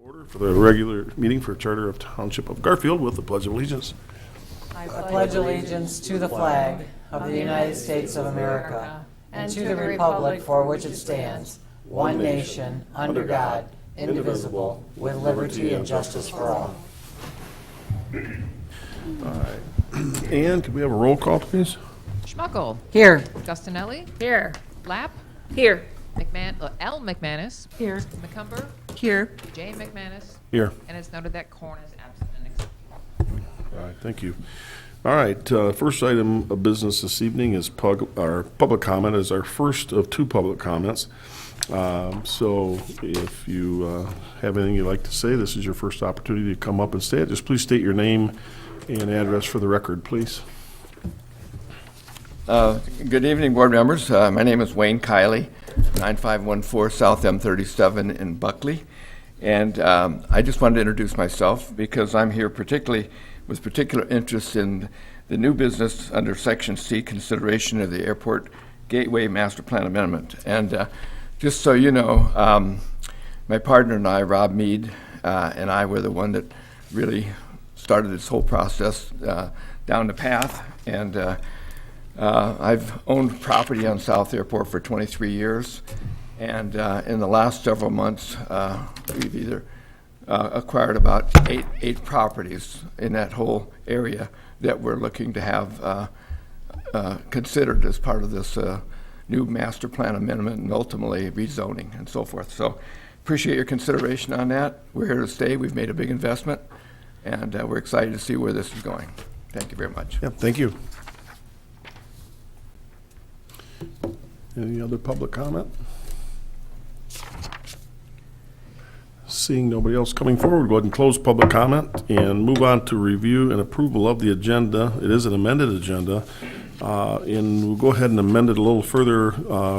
Order for the regular meeting for Charter of Township of Garfield with the Pledge of Allegiance. I pledge allegiance to the flag of the United States of America and to the republic for which it stands, one nation, under God, indivisible, with liberty and justice for all. All right. And could we have a roll call, please? Schmuckel. Here. Gustinelli. Here. Lapp. Here. L. McManus. Here. McCumber. Here. J. McManus. Here. And it's noted that Corn is absent and accepted. All right, thank you. All right, first item of business this evening is our public comment is our first of two public comments. So if you have anything you'd like to say, this is your first opportunity to come up and say it. Just please state your name and address for the record, please. Good evening, board members. My name is Wayne Kiley, 9514 South M37 in Buckley. And I just wanted to introduce myself because I'm here with particular interest in the new business under Section C, consideration of the Airport Gateway Master Plan Amendment. And just so you know, my partner and I, Rob Mead, and I were the one that really started this whole process down the path. And I've owned property on South Airport for 23 years. And in the last several months, we've either acquired about eight properties in that whole area that we're looking to have considered as part of this new master plan amendment and ultimately rezoning and so forth. So appreciate your consideration on that. We're here to stay. We've made a big investment, and we're excited to see where this is going. Thank you very much. Yep, thank you. Any other public comment? Seeing nobody else coming forward, go ahead and close public comment and move on to review and approval of the agenda. It is an amended agenda. And we'll go ahead and amend it a little further.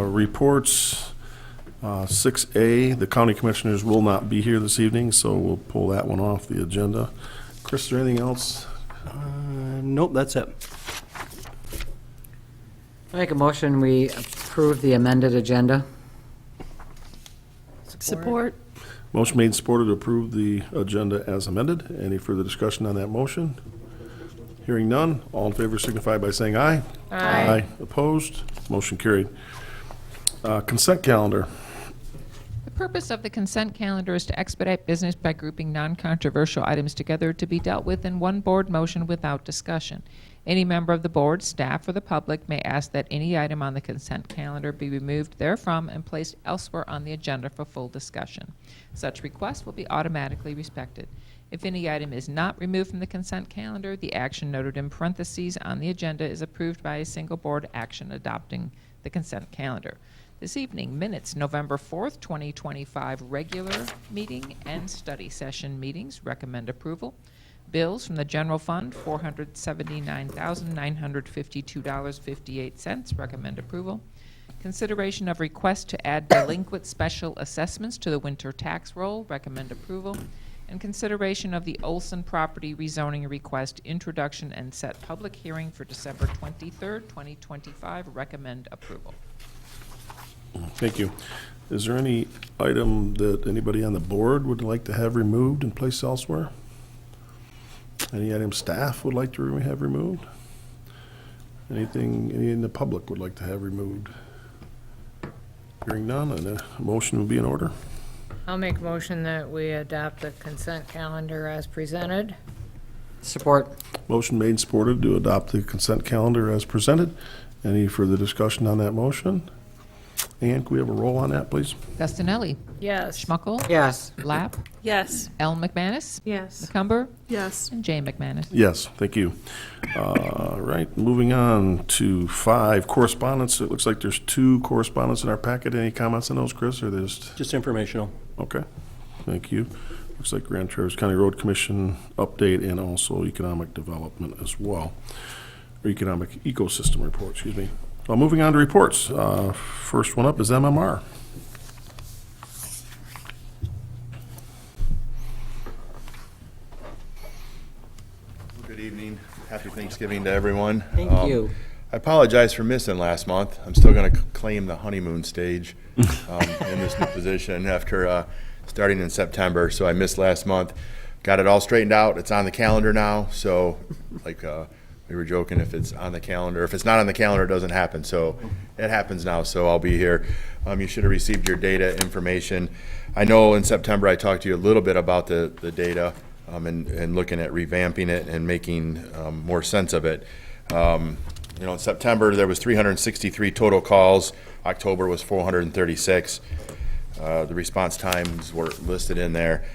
Reports, 6A, the county commissioners will not be here this evening, so we'll pull that one off the agenda. Chris, is there anything else? Nope, that's it. I make a motion, we approve the amended agenda. Support. Motion made and supported to approve the agenda as amended. Any further discussion on that motion? Hearing none, all in favor signify by saying aye. Aye. Opposed? Motion carried. Consent calendar. The purpose of the consent calendar is to expedite business by grouping non-controversial items together to be dealt with in one board motion without discussion. Any member of the board, staff, or the public may ask that any item on the consent calendar be removed therefrom and placed elsewhere on the agenda for full discussion. Such request will be automatically respected. If any item is not removed from the consent calendar, the action noted in parentheses on the agenda is approved by a single board action adopting the consent calendar. This evening, minutes, November 4th, 2025, regular meeting and study session meetings, recommend approval. Bills from the general fund, $479,952.58, recommend approval. Consideration of request to add delinquent special assessments to the winter tax roll, recommend approval. And consideration of the Olson property rezoning request, introduction and set public hearing for December 23rd, 2025, recommend approval. Thank you. Is there any item that anybody on the board would like to have removed and placed elsewhere? Any item staff would like to have removed? Anything any in the public would like to have removed? Hearing none, and a motion would be in order. I'll make a motion that we adopt the consent calendar as presented. Support. Motion made and supported to adopt the consent calendar as presented. Any further discussion on that motion? And can we have a roll on that, please? Gustinelli. Yes. Schmuckel. Yes. Lapp. Yes. L. McManus. Yes. McCumber. Yes. And J. McManus. Yes, thank you. All right, moving on to 5, correspondence. It looks like there's 2 correspondence in our packet. Any comments on those, Chris, or Just informational. Okay, thank you. Looks like Grand Traverse County Road Commission update and also economic development as well, or economic ecosystem report, excuse me. Moving on to reports. First one up is MMR. Good evening. Happy Thanksgiving to everyone. Thank you. I apologize for missing last month. I'm still going to claim the honeymoon stage in this new position after starting in September. So I missed last month. Got it all straightened out. It's on the calendar now. So like we were joking, if it's on the calendar, if it's not on the calendar, it doesn't happen. So it happens now. So I'll be here. You should have received your data information. I know in September I talked to you a little bit about the data and looking at revamping it and making more sense of it. In September there was 363 total calls. October was 436. The response times were listed in there.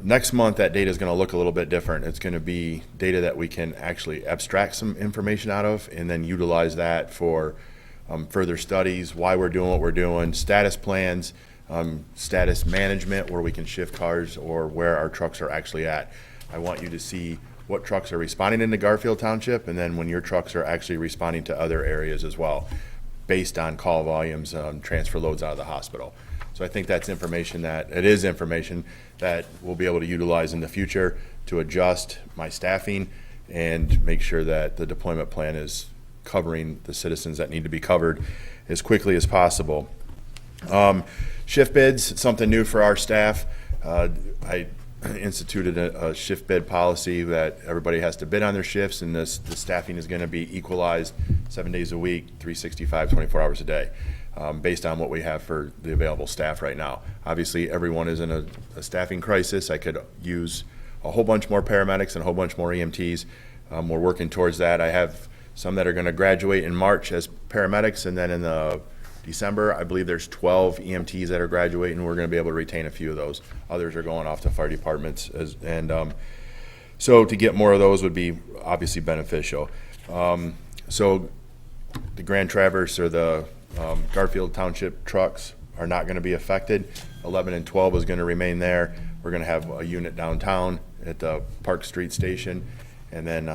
Next month, that data is going to look a little bit different. It's going to be data that we can actually abstract some information out of and then utilize that for further studies, why we're doing what we're doing, status plans, status management, where we can shift cars or where our trucks are actually at. I want you to see what trucks are responding into Garfield Township, and then when your trucks are actually responding to other areas as well, based on call volumes, transfer loads out of the hospital. So I think that's information that we'll be able to utilize in the future to adjust my staffing and make sure that the deployment plan is covering the citizens that need to be covered as quickly as possible. Shift bids, something new for our staff. I instituted a shift bid policy that everybody has to bid on their shifts, and the staffing is going to be equalized 7 days a week, 365, 24 hours a day. Based on what we have for the available staff right now. Obviously, everyone is in a staffing crisis. I could use a whole bunch more paramedics and a whole bunch more EMTs. We're working towards that. I have some that are going to graduate in March as paramedics, and then in December, I believe there's 12 EMTs that are graduating. We're going to be able to retain a few of those. Others are going off to fire departments, so to get more of those would be obviously beneficial. So the Grand Traverse or the Garfield Township trucks are not going to be affected. 11 and 12 is going to remain there. We're going to have a unit downtown at the Park Street station, and then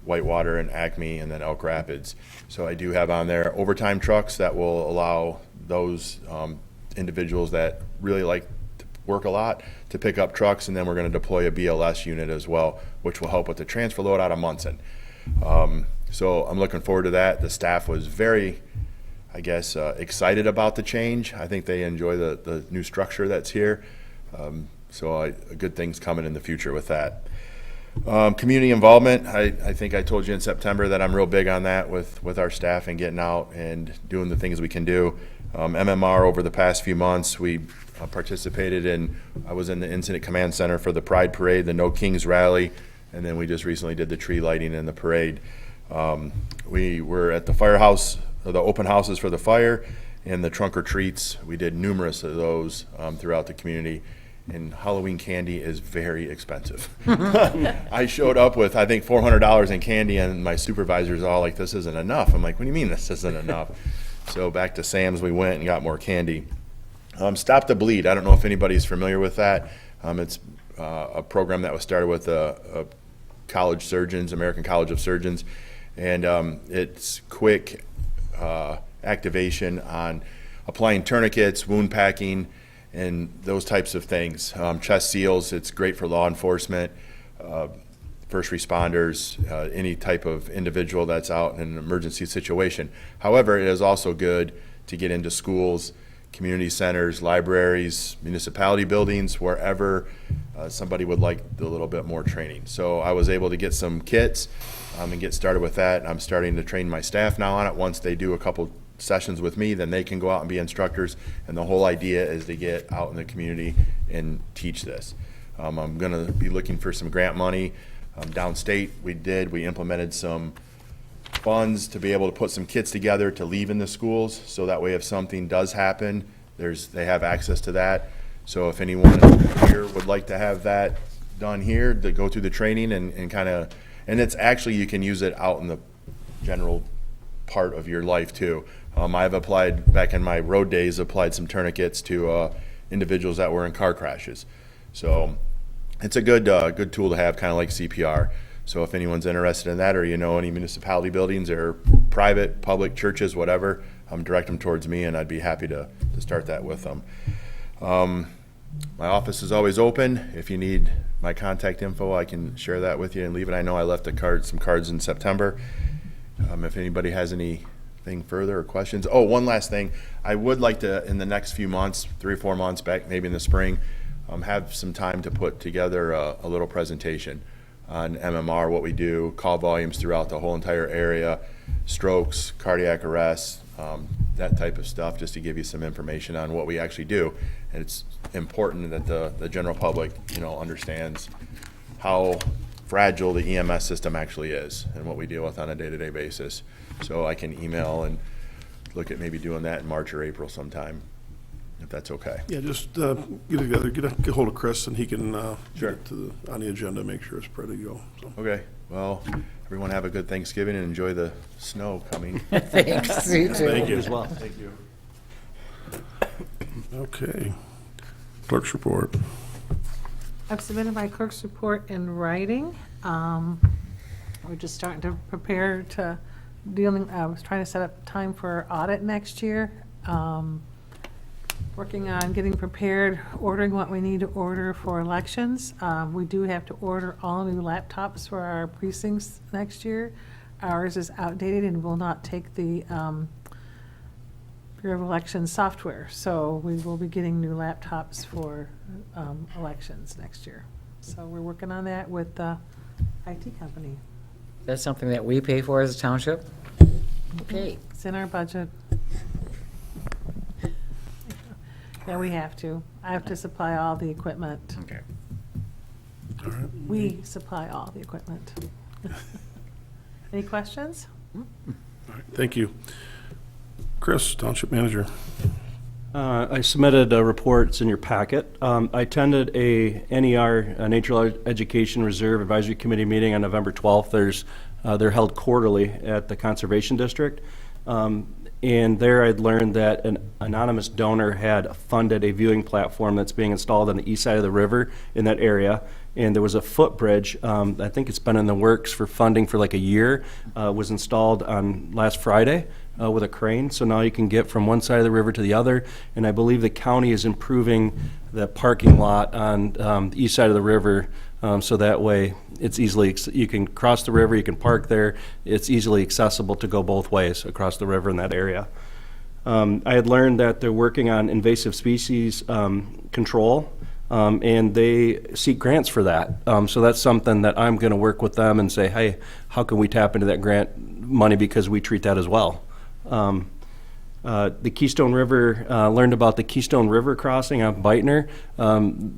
Whitewater and Acme, and then Elk Rapids. So I do have on there overtime trucks that will allow those individuals that really like to work a lot to pick up trucks, and then we're going to deploy a BLS unit as well, which will help with the transfer load out of Munson. So I'm looking forward to that. The staff was very excited about the change. I think they enjoy the new structure that's here. So good things coming in the future with that. Community involvement, I think I told you in September that I'm real big on that with our staff and getting out and doing the things we can do. MMR over the past few months, we participated in, I was in the Incident Command Center for the Pride Parade, the No Kings Rally, and then we just recently did the tree lighting and the parade. We were at the firehouse, the open houses for the fire, and the trunk or treats. We did numerous of those throughout the community, and Halloween candy is very expensive. I showed up with, I think, $400 in candy, and my supervisor's all like, this isn't enough. I'm like, what do you mean this isn't enough? So back to Sam's we went and got more candy. Stop the Bleed, I don't know if anybody's familiar with that. It's a program that was started with college surgeons, American College of Surgeons, and it's quick activation on applying tourniquets, wound packing, and those types of things. Chest seals, it's great for law enforcement, first responders, any type of individual that's out in an emergency situation. However, it is also good to get into schools, community centers, libraries, municipality buildings, wherever somebody would like a little bit more training. So I was able to get some kits and get started with that. I'm starting to train my staff now on it. Once they do a couple sessions with me, then they can go out and be instructors, and the whole idea is to get out in the community and teach this. I'm going to be looking for some grant money. Downstate we implemented some funds to be able to put some kits together to leave in the schools, so that way if something does happen, they have access to that. So if anyone here would like to have that done here, to go through the training and it's actually, you can use it out in the general part of your life too. I've applied, back in my road days, applied some tourniquets to individuals that were in car crashes. So it's a good tool to have, kind of like CPR. So if anyone's interested in that, or any municipality buildings or private, public, churches, whatever, direct them towards me, and I'd be happy to start that with them. My office is always open. If you need my contact info, I can share that with you and leave it. I know I left some cards in September. If anybody has anything further or questions. Oh, one last thing. I would like to, in the next few months, 3 or 4 months back, maybe in the spring, have some time to put together a little presentation on MMR, what we do, call volumes throughout the whole entire area, strokes, cardiac arrests, that type of stuff, just to give you some information on what we actually do. And it's important that the general public, understands how fragile the EMS system actually is and what we deal with on a day-to-day basis. So I can email and look at maybe doing that in March or April sometime, if that's okay. Yeah, just get together, get a hold of Chris, and he can Sure. get on the agenda, make sure it's ready to go. So. Okay, well, everyone have a good Thanksgiving and enjoy the snow coming. Thanks, you too. Thank you. As well. Thank you. Okay. Clerk's report. I've submitted my clerk's report in writing. We're just starting to prepare I was trying to set up time for audit next year. Working on getting prepared, ordering what we need to order for elections. We do have to order all new laptops for our precincts next year. Ours is outdated and will not take the Bureau of Elections software. So we will be getting new laptops for elections next year. So we're working on that with the IT company. That's something that we pay for as a township? Okay. It's in our budget. Yeah, we have to. I have to supply all the equipment. Okay. All right. We supply all the equipment. Any questions? All right. Thank you. Chris, Township Manager. I submitted a report, it's in your packet. I attended a NER, a Nature Education Reserve Advisory Committee meeting on November 12th. They're held quarterly at the Conservation District. And there I'd learned that an anonymous donor had funded a viewing platform that's being installed on the east side of the river in that area. And there was a footbridge, I think it's been in the works for funding for like a year, was installed on last Friday with a crane. So now you can get from one side of the river to the other. And I believe the county is improving the parking lot on the east side of the river. So that way it's easily, you can cross the river, you can park there. It's easily accessible to go both ways across the river in that area. I had learned that they're working on invasive species control, and they seek grants for that. So that's something that I'm going to work with them and say, hey, how can we tap into that grant money, because we treat that as well. The Keystone River, learned about the Keystone River crossing on Beitner.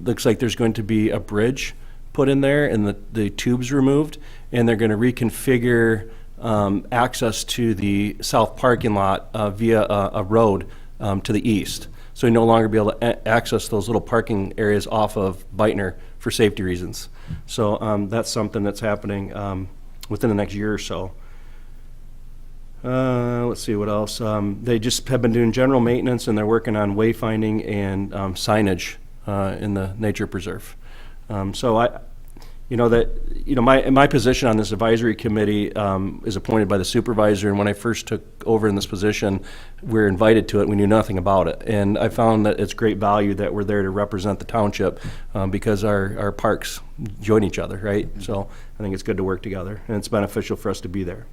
Looks like there's going to be a bridge put in there and the tubes removed, and they're going to reconfigure access to the south parking lot via a road to the east. So you no longer be able to access those little parking areas off of Beitner for safety reasons. So that's something that's happening within the next year or so. Let's see what else. They just have been doing general maintenance, and they're working on wayfinding and signage in the nature preserve. My position on this advisory committee is appointed by the supervisor, and when I first took over in this position, we were invited to it. We knew nothing about it, and I found that it's great value that we're there to represent the township because our parks join each other, right? So I think it's good to work together, and it's beneficial for us to be there.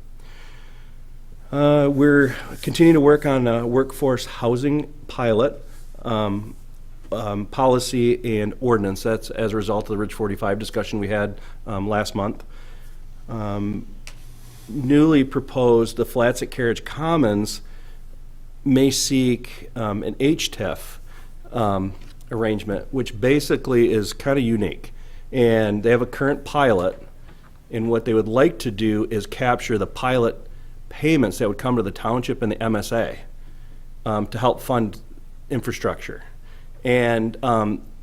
We're continuing to work on a workforce housing pilot. Policy and ordinance. That's as a result of the Ridge 45 discussion we had last month. Newly proposed, the flats at Carriage Commons may seek an HTIF arrangement, which basically is kind of unique. And they have a current pilot, and what they would like to do is capture the pilot payments that would come to the township and the MSA to help fund infrastructure. And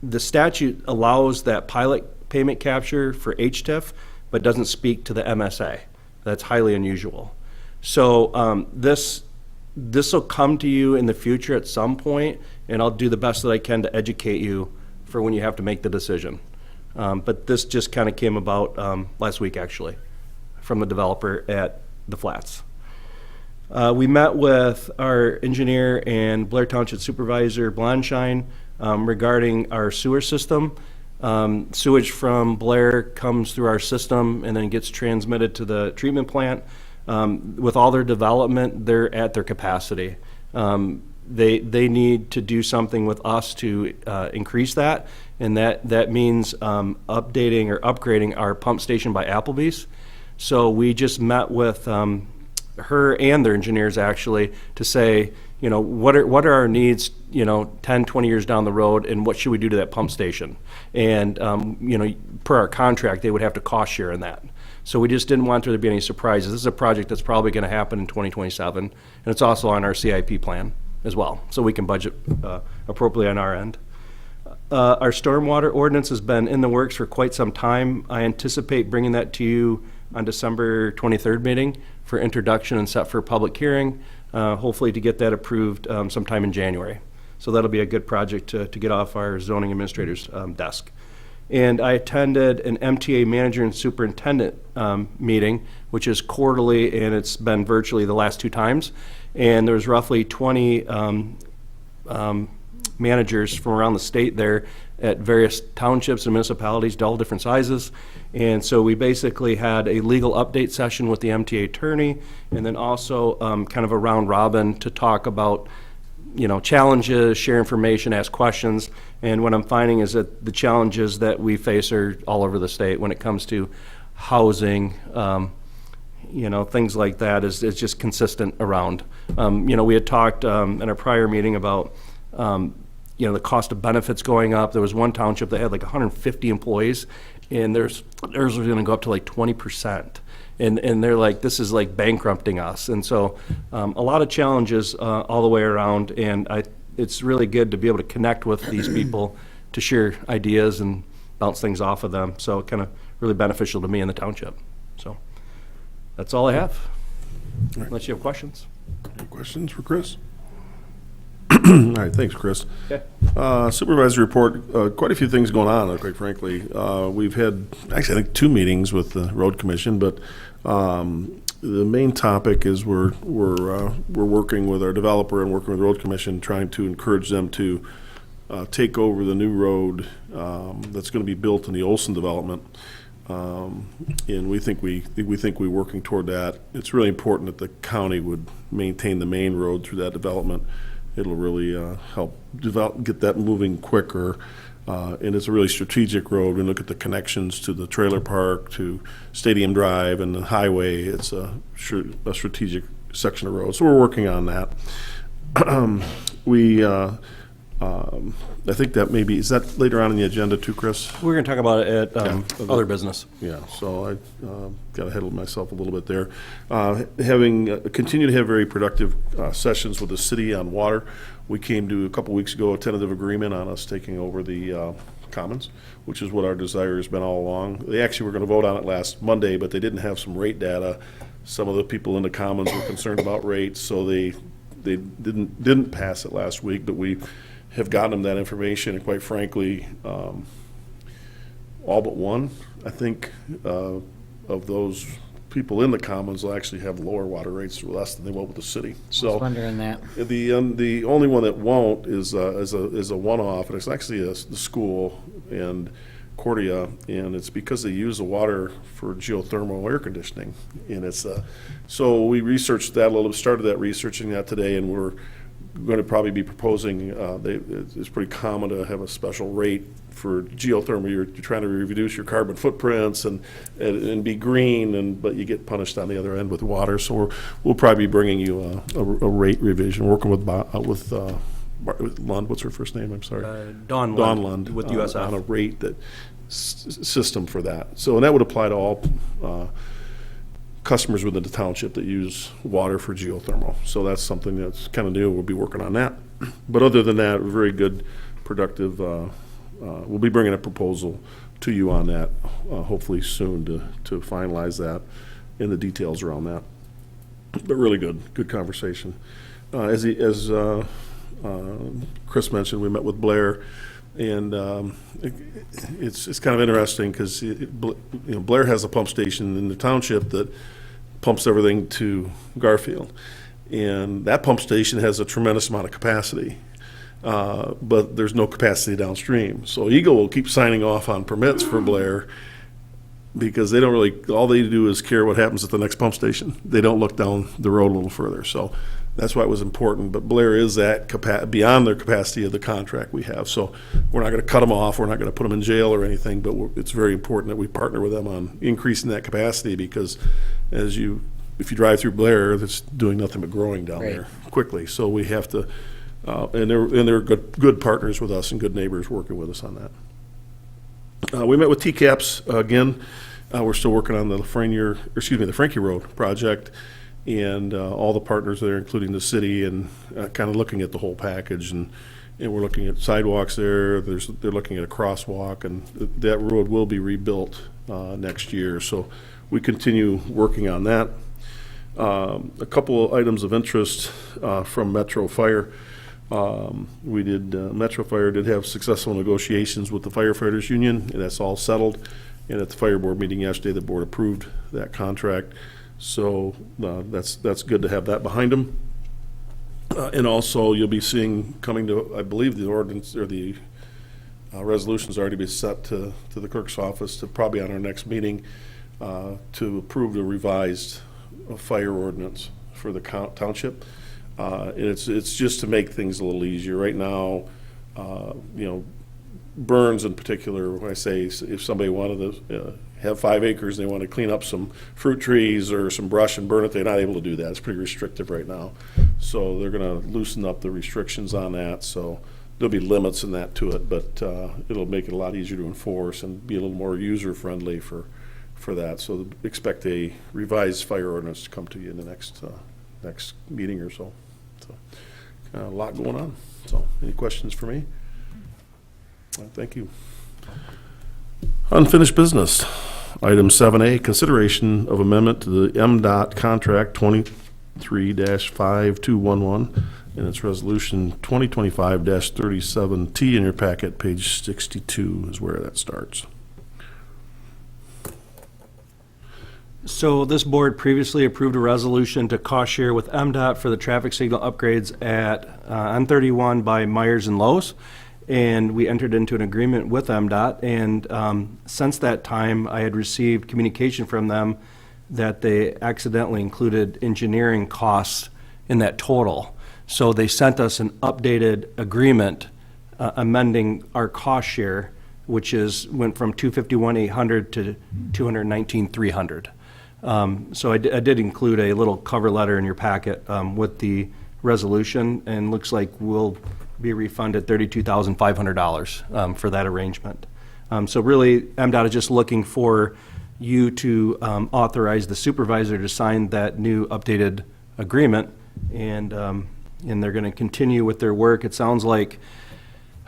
the statute allows that pilot payment capture for HTIF, but doesn't speak to the MSA. That's highly unusual. So this will come to you in the future at some point, and I'll do the best that I can to educate you for when you have to make the decision. But this just kind of came about last week, actually, from the developer at the flats. We met with our engineer and Blair Township Supervisor Blonshine regarding our sewer system. Sewage from Blair comes through our system and then gets transmitted to the treatment plant. With all their development, they're at their capacity. they need to do something with us to increase that, and that means updating or upgrading our pump station by Applebee's. So we just met with her and their engineers actually to say, what are our needs, 10, 20 years down the road, and what should we do to that pump station? And, per our contract, they would have to cost share in that. So we just didn't want there to be any surprises. This is a project that's probably going to happen in 2027, and it's also on our CIP plan as well, so we can budget appropriately on our end. Our stormwater ordinance has been in the works for quite some time. I anticipate bringing that to you on December 23rd meeting for introduction and set for public hearing, hopefully to get that approved sometime in January. So that'll be a good project to get off our zoning administrator's desk. And I attended an MTA manager and superintendent meeting, which is quarterly, and it's been virtually the last 2 times. And there's roughly 20 managers from around the state there at various townships and municipalities, all different sizes. And so we basically had a legal update session with the MTA attorney, and then also kind of a round robin to talk about challenges, share information, ask questions. And what I'm finding is that the challenges that we face are all over the state when it comes to housing, things like that is just consistent around. We had talked in our prior meeting about, the cost of benefits going up. There was one township that had like 150 employees, and theirs was going to go up to like 20%. And they're like, this is like bankrupting us. And so a lot of challenges all the way around, and it's really good to be able to connect with these people to share ideas and bounce things off of them. So kind of really beneficial to me in the township. So that's all I have, unless you have questions. Any questions for Chris? All right, thanks, Chris. Okay. Supervisor report, quite a few things going on, quite frankly. We've had, actually, I think 2 meetings with the road commission, but the main topic is we're working with our developer and working with the road commission, trying to encourage them to take over the new road that's going to be built in the Olson development. And we think we're working toward that. It's really important that the county would maintain the main road through that development. It'll really help get that moving quicker. And it's a really strategic road. We look at the connections to the trailer park, to Stadium Drive and the highway. It's a strategic section of road. So we're working on that. I think that maybe, is that later on in the agenda too, Chris? We're going to talk about it at other business. Yeah, so I got ahead of myself a little bit there. Having continued to have very productive sessions with the city on water, we came to a couple weeks ago a tentative agreement on us taking over the commons, which is what our desire has been all along. They actually were going to vote on it last Monday, but they didn't have some rate data. Some of the people in the commons were concerned about rates, so they didn't pass it last week, but we have gotten them that information, and quite frankly, all but one, I think, of those people in the commons will actually have lower water rates, less than they will with the city. So I was wondering that. the only one that won't is a one-off, and it's actually the school and Cordia, and it's because they use the water for geothermal air conditioning, and it's so we researched that a little, started researching that today, and we're going to probably be proposing, it's pretty common to have a special rate for geothermal. You're trying to reduce your carbon footprints and be green, but you get punished on the other end with water. So we'll probably be bringing you a rate revision, working with Lund. What's her first name? I'm sorry. Dawn Lund with USF. on a rate system for that. So, and that would apply to all customers within the township that use water for geothermal. So that's something that's kind of new. We'll be working on that. But other than that, very good, productive. We'll be bringing a proposal to you on that, hopefully soon to finalize that and the details around that. But really good conversation. As Chris mentioned, we met with Blair, and it's kind of interesting because Blair has a pump station in the township that pumps everything to Garfield, and that pump station has a tremendous amount of capacity, but there's no capacity downstream. So Eagle will keep signing off on permits for Blair because they don't really, all they do is care what happens at the next pump station. They don't look down the road a little further. So That's why it was important, but Blair is at beyond their capacity of the contract we have. So we're not going to cut them off, we're not going to put them in jail or anything, but it's very important that we partner with them on increasing that capacity, because if you drive through Blair, it's doing nothing but growing down there quickly. So we have to, and they're good partners with us and good neighbors working with us on that. We met with TCAPS again. We're still working on the Frankie Road project, and all the partners there, including the city, and kind of looking at the whole package. And we're looking at sidewalks there. They're looking at a crosswalk, and that road will be rebuilt next year. So we continue working on that. A couple of items of interest from Metro Fire. Metro Fire did have successful negotiations with the firefighters union, and that's all settled. And at the fire board meeting yesterday, the board approved that contract. So that's good to have that behind them. And also, you'll be seeing coming to, I believe, the ordinance or the resolution's already been set to the clerk's office to probably on our next meeting to approve the revised fire ordinance for the township. And it's just to make things a little easier. Right now, burns in particular, when I say if somebody wanted to have 5 acres, they want to clean up some fruit trees or some brush and burn it, they're not able to do that. It's pretty restrictive right now. So they're going to loosen up the restrictions on that. So there'll be limits in that to it, but it'll make it a lot easier to enforce and be a little more user-friendly for that. So expect a revised fire ordinance to come to you in the next meeting or so. So a lot going on. So any questions for me? Thank you. Unfinished business. Item 7A, consideration of amendment to the MDOT contract 23-5211, and it's resolution 2025-37T in your packet, page 62 is where that starts. So this board previously approved a resolution to cost share with MDOT for the traffic signal upgrades at N31 by Myers and Lowe's. And we entered into an agreement with MDOT, and since that time, I had received communication from them that they accidentally included engineering costs in that total. So they sent us an updated agreement amending our cost share, which went from $251,800 to $219,300. So I did include a little cover letter in your packet with the resolution, and looks like we'll be refunded $32,500 for that arrangement. So really, MDOT is just looking for you to authorize the supervisor to sign that new updated agreement, and they're going to continue with their work. It sounds like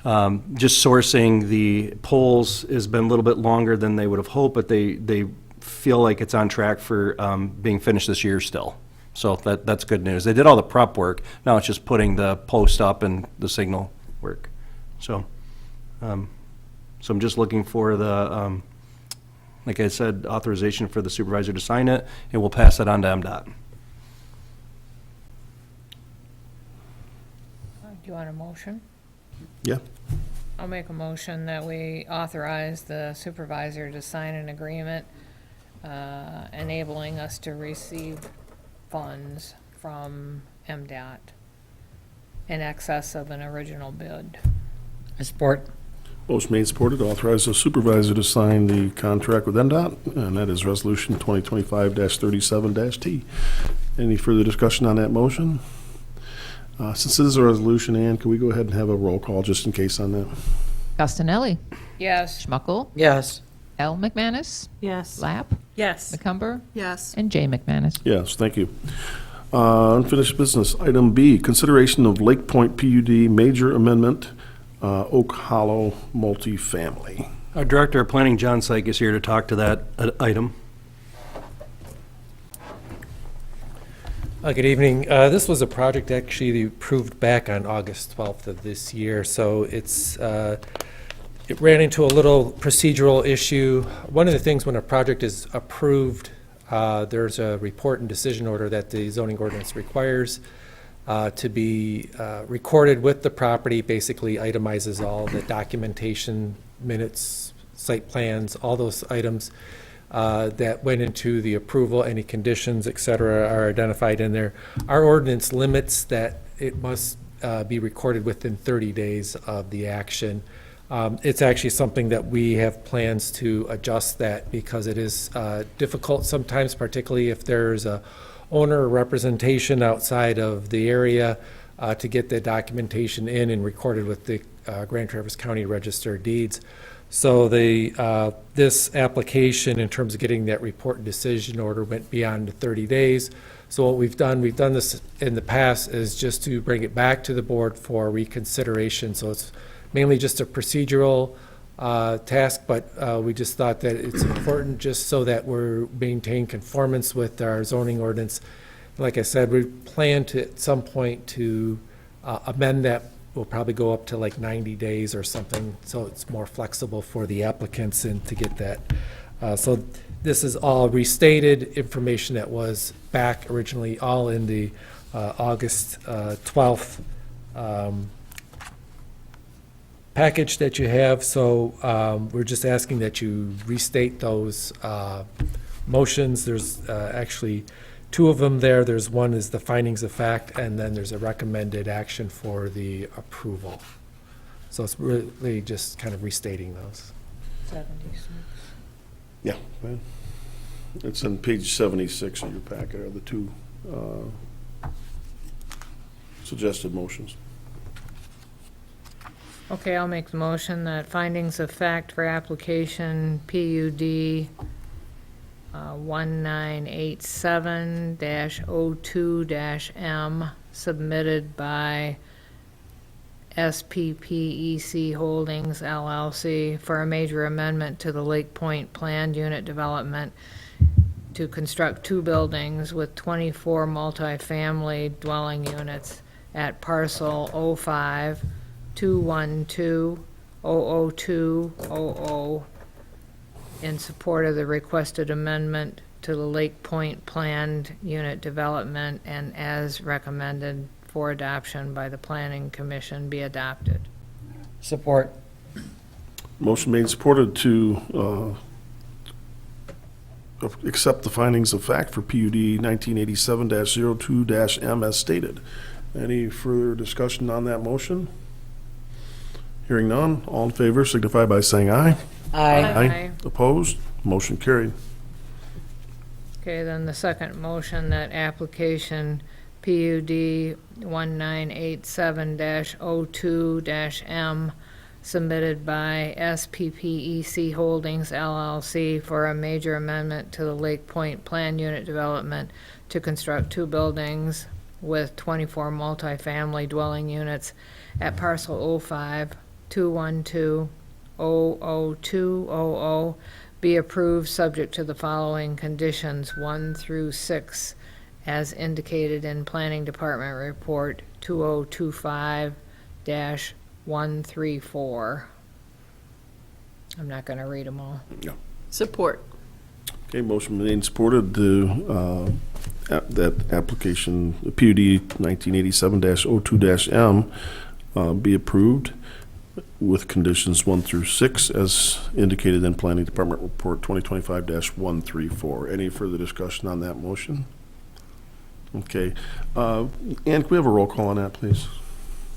just sourcing the poles has been a little bit longer than they would have hoped, but they feel like it's on track for being finished this year still. So that's good news. They did all the prep work. Now it's just putting the post up and the signal work. So I'm just looking for the, like I said, authorization for the supervisor to sign it, and we'll pass that on to MDOT. Do you want a motion? Yeah. I'll make a motion that we authorize the supervisor to sign an agreement enabling us to receive funds from MDOT in excess of an original bid. I support. Motion made, supported, to authorize the supervisor to sign the contract with MDOT, and that is resolution 2025-37-T. Any further discussion on that motion? Since this is a resolution, Ann, can we go ahead and have a roll call just in case on that? Castanelli. Yes. Schmuckel. Yes. L. McManus. Yes. Lapp. Yes. McCumber. Yes. And J. McManus. Yes, thank you. Unfinished business. Item B, consideration of Lake Point PUD major amendment, Oak Hollow multifamily. Our Director of Planning, John Syke, is here to talk to that item. Good evening. This was a project actually approved back on August 12th of this year, so it ran into a little procedural issue. One of the things when a project is approved, there's a report and decision order that the zoning ordinance requires to be recorded with the property, basically itemizes all the documentation, minutes, site plans, all those items. that went into the approval, any conditions, et cetera, are identified in there. Our ordinance limits that it must be recorded within 30 days of the action. It's actually something that we have plans to adjust that because it is difficult sometimes, particularly if there's a owner or representation outside of the area to get the documentation in and recorded with the Grand Traverse County Register of Deeds. So this application, in terms of getting that report and decision order, went beyond the 30 days. So what we've done this in the past, is just to bring it back to the board for reconsideration. So it's mainly just a procedural task, but we just thought that it's important just so that we're maintaining conformance with our zoning ordinance. Like I said, we plan to, at some point, to amend that. We'll probably go up to like 90 days or something, so it's more flexible for the applicants and to get that. So this is all restated information that was back originally, all in the August 12th package that you have. So we're just asking that you restate those motions. There's actually two of them there. There's one is the findings of fact, and then there's a recommended action for the approval. So it's really just kind of restating those. 76. Yeah. Right. It's on page 76 of your packet are the two suggested motions. Okay, I'll make the motion that findings of fact for application PUD 1987-02-M submitted by SPPEC Holdings LLC for a major amendment to the Lake Point Planned Unit Development to construct two buildings with 24 multifamily dwelling units at parcel 05-212-00200 in support of the requested amendment to the Lake Point Planned Unit Development, and as recommended for adoption by the Planning Commission be adopted. Support. Motion made and supported to accept the findings of fact for PUD 1987-02-M as stated. Any further discussion on that motion? Hearing none, all in favor signify by saying aye. Aye. Opposed? Motion carried. Okay, then the second motion that application PUD 1987-02-M submitted by SPPEC Holdings LLC for a major amendment to the Lake Point Plan Unit Development to construct two buildings with 24 multifamily dwelling units at parcel 05-212-00200 be approved subject to the following conditions 1 through 6 as indicated in Planning Department Report 2025-134. I'm not going to read them all. Support. Okay, motion made and supported to that application, the PUD 1987-02-M be approved with conditions 1 through 6 as indicated in Planning Department Report 2025-134. Any further discussion on that motion? Okay. Ann, can we have a roll call on that, please?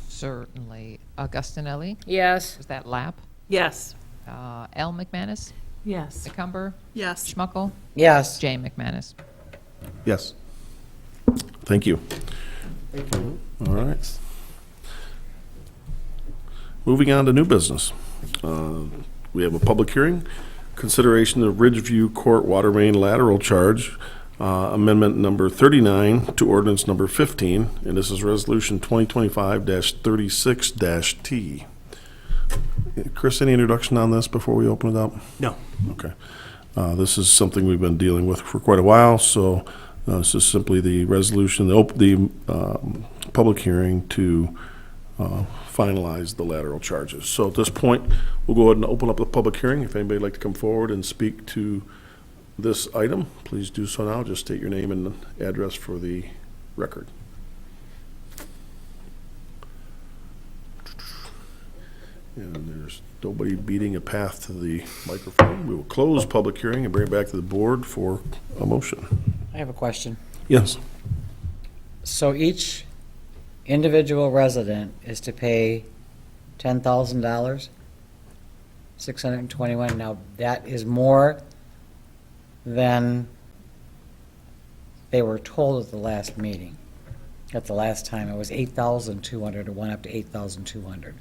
Certainly. Augustinelli? Yes. Was that Lapp? Yes. L. McManus? Yes. McCumber? Yes. Schmuckel? Yes. J. McManus? Yes. Thank you. All right. Moving on to new business. We have a public hearing, consideration of Ridgeview Court water main lateral charge, amendment number 39 to ordinance number 15, and this is resolution 2025-36-T. Chris, any introduction on this before we open it up? No. Okay. This is something we've been dealing with for quite a while, so this is simply the resolution, the public hearing to finalize the lateral charges. So at this point, we'll go ahead and open up the public hearing. If anybody would like to come forward and speak to this item, please do so now. Just state your name and address for the record. And there's Nobody beating a path to the microphone. We will close public hearing and bring it back to the board for a motion. I have a question. Yes. So each individual resident is to pay $10,000, 621. Now, that is more than they were told at the last meeting. At the last time, it was 8,200. It went up to 8,200.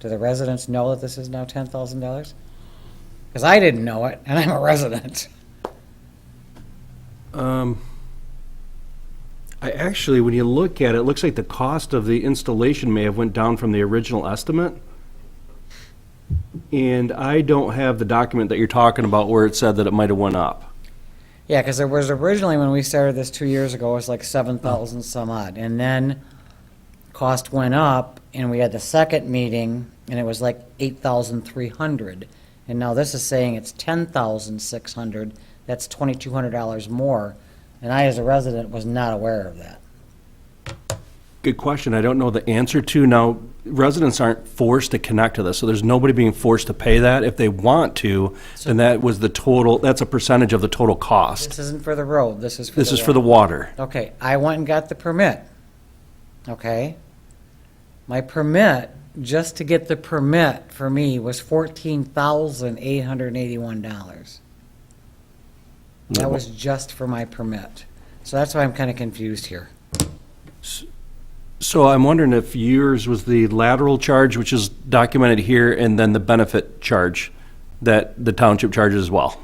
Do the residents know that this is now $10,000? Because I didn't know it, and I'm a resident. I actually, when you look at it, it looks like the cost of the installation may have went down from the original estimate. And I don't have the document that you're talking about where it said that it might have went up. Yeah, because there was originally, when we started this 2 years ago, it was like 7,000 some odd. And then cost went up, and we had the second meeting, and it was like 8,300. And now this is saying it's 10,600. That's $2,200 more. And I, as a resident, was not aware of that. Good question. I don't know the answer to. Now, residents aren't forced to connect to this, so there's nobody being forced to pay that. If they want to, then that was the total, that's a percentage of the total cost. This isn't for the road, this is for the This is for the water. Okay, I went and got the permit. Okay? My permit, just to get the permit for me, was $14,881. That was just for my permit. So that's why I'm kind of confused here. So I'm wondering if yours was the lateral charge, which is documented here, and then the benefit charge that the township charges as well.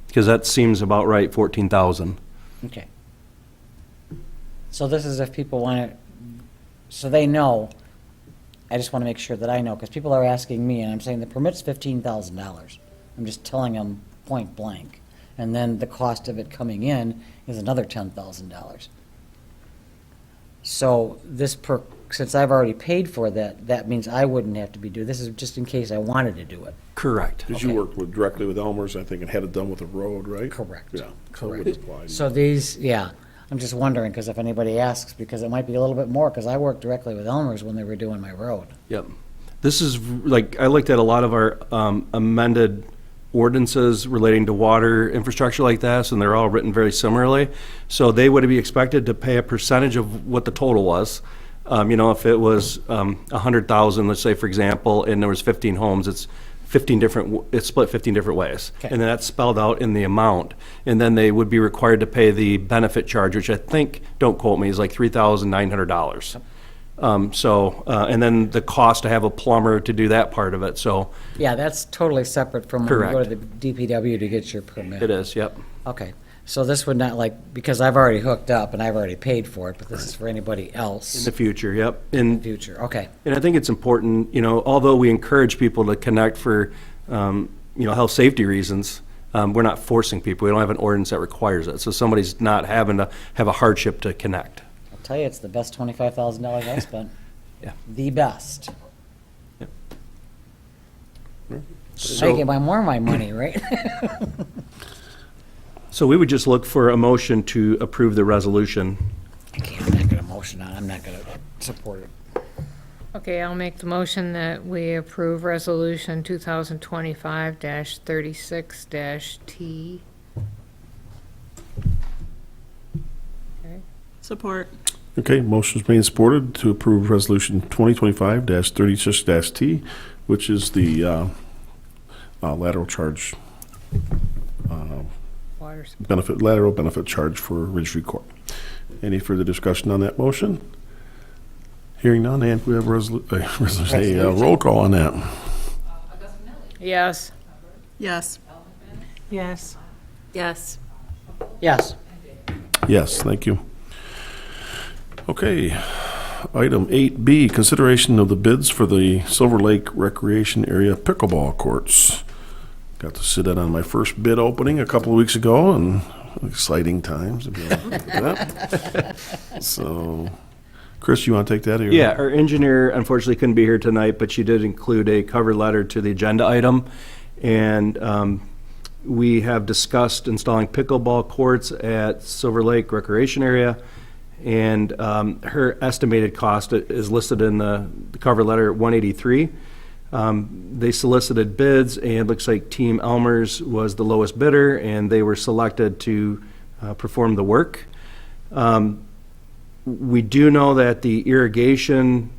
Because that seems about right, 14,000. Okay. So this is if people want to, so they know, I just want to make sure that I know, because people are asking me, and I'm saying the permit's $15,000. I'm just telling them point blank. And then the cost of it coming in is another $10,000. So this since I've already paid for that, that means I wouldn't have to be doing, this is just in case I wanted to do it. Correct. Because you worked directly with Elmer's, I think, and had it done with the road, right? Correct. Yeah. So it would Correct. apply. So these, yeah, I'm just wondering, because if anybody asks, because it might be a little bit more, because I worked directly with Elmer's when they were doing my road. Yep. This is, like, I looked at a lot of our amended ordinances relating to water infrastructure like this, and they're all written very similarly. So they would be expected to pay a percentage of what the total was. If it was 100,000, let's say, for example, and there was 15 homes, it's split 15 different ways. Okay. And then that's spelled out in the amount. And then they would be required to pay the benefit charge, which I think, don't quote me, is like $3,900. And then the cost to have a plumber to do that part of it, so Yeah, that's totally separate from when you go Correct. to the DPW to get your permit. it is, yep. Okay, so this would not because I've already hooked up and I've already paid for it, but this is for anybody In else the future, yep. in the future, okay. And I think it's important, although we encourage people to connect for, health safety reasons, we're not forcing people. We don't have an ordinance that requires it. So somebody's not having to have a hardship to connect. I'll tell you, it's the best $25,000 I spent. Yeah. The best. So- I get more of my money, right? So we would just look for a motion to approve the resolution. I'm not gonna motion on it, I'm not gonna support it. Okay, I'll make the motion that we approve Resolution 2025-36-T. Okay. Support. Okay, motion's made and supported to approve Resolution 2025-36-T, which is the lateral charge, Water supply. lateral benefit charge for Ridge Court. Any further discussion on that motion? Hearing none, and we have a roll call on that. Yes. Yes. Yes. Yes. Yes. Yes, thank you. Okay, item 8B, consideration of the bids for the Silver Lake Recreation Area pickleball courts. Got to sit in on my first bid opening a couple of weeks ago, and exciting times. So, Chris, you want to take that? Or Yeah, our engineer unfortunately couldn't be here tonight, but she did include a cover letter to the agenda item. And we have discussed installing pickleball courts at Silver Lake Recreation Area. And her estimated cost is listed in the cover letter at $183. They solicited bids, and it looks like Team Elmer's was the lowest bidder, and they were selected to perform the work. We do know that the irrigation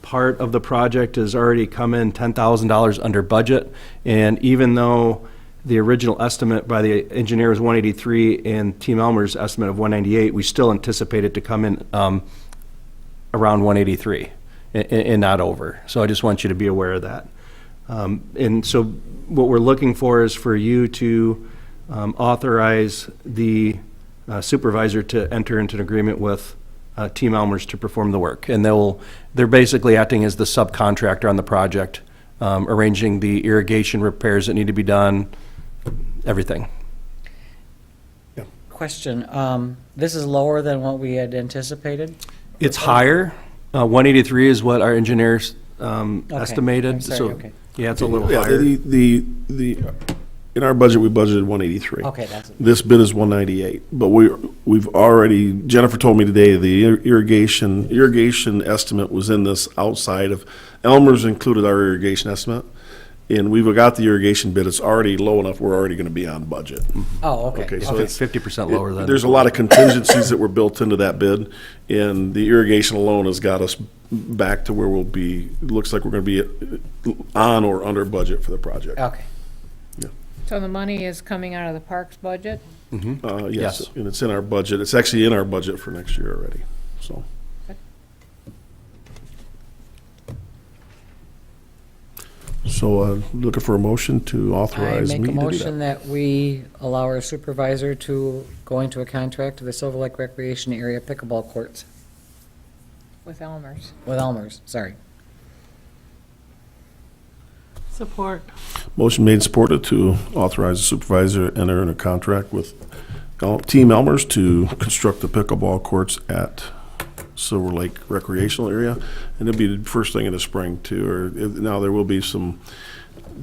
part of the project has already come in $10,000 under budget, and even though the original estimate by the engineer was 183 and Team Elmer's estimate of 198, we still anticipate it to come in around 183 and not over. So I just want you to be aware of that. And so what we're looking for is for you to authorize the supervisor to enter into an agreement with Team Elmer's to perform the work. And they're basically acting as the subcontractor on the project, arranging the irrigation repairs that need to be done, everything. Question, this is lower than what we had anticipated? It's higher. 183 is what our engineers estimated. I'm sorry, So, okay. yeah, it's a little Yeah, higher. in our budget, we budgeted 183. Okay, that's it. This bid is 198, but we've already, Jennifer told me today, the irrigation estimate was in this outside of, Elmer's included our irrigation estimate, and we've got the irrigation bid, it's already low enough, we're already gonna be on budget. Oh, okay. Okay, so Okay. it's 50% lower than. There's a lot of contingencies that were built into that bid, and the irrigation alone has got us back to where we'll be, it looks like we're gonna be on or under budget for the project. Okay. So the money is coming out of the parks budget? Yes, Yes. and it's in our budget, it's actually in our budget for next year already, so. So, looking for a motion to I authorize me make to a do motion that. that we allow our supervisor to go into a contract to the Silver Lake Recreation Area pickleball courts With Elmer's. with Elmer's, sorry. Support. Motion made and supported to authorize the supervisor to enter in a contract with Team Elmer's to construct the pickleball courts at Silver Lake Recreational Area. And it'll be the first thing in the spring too, now there will be some,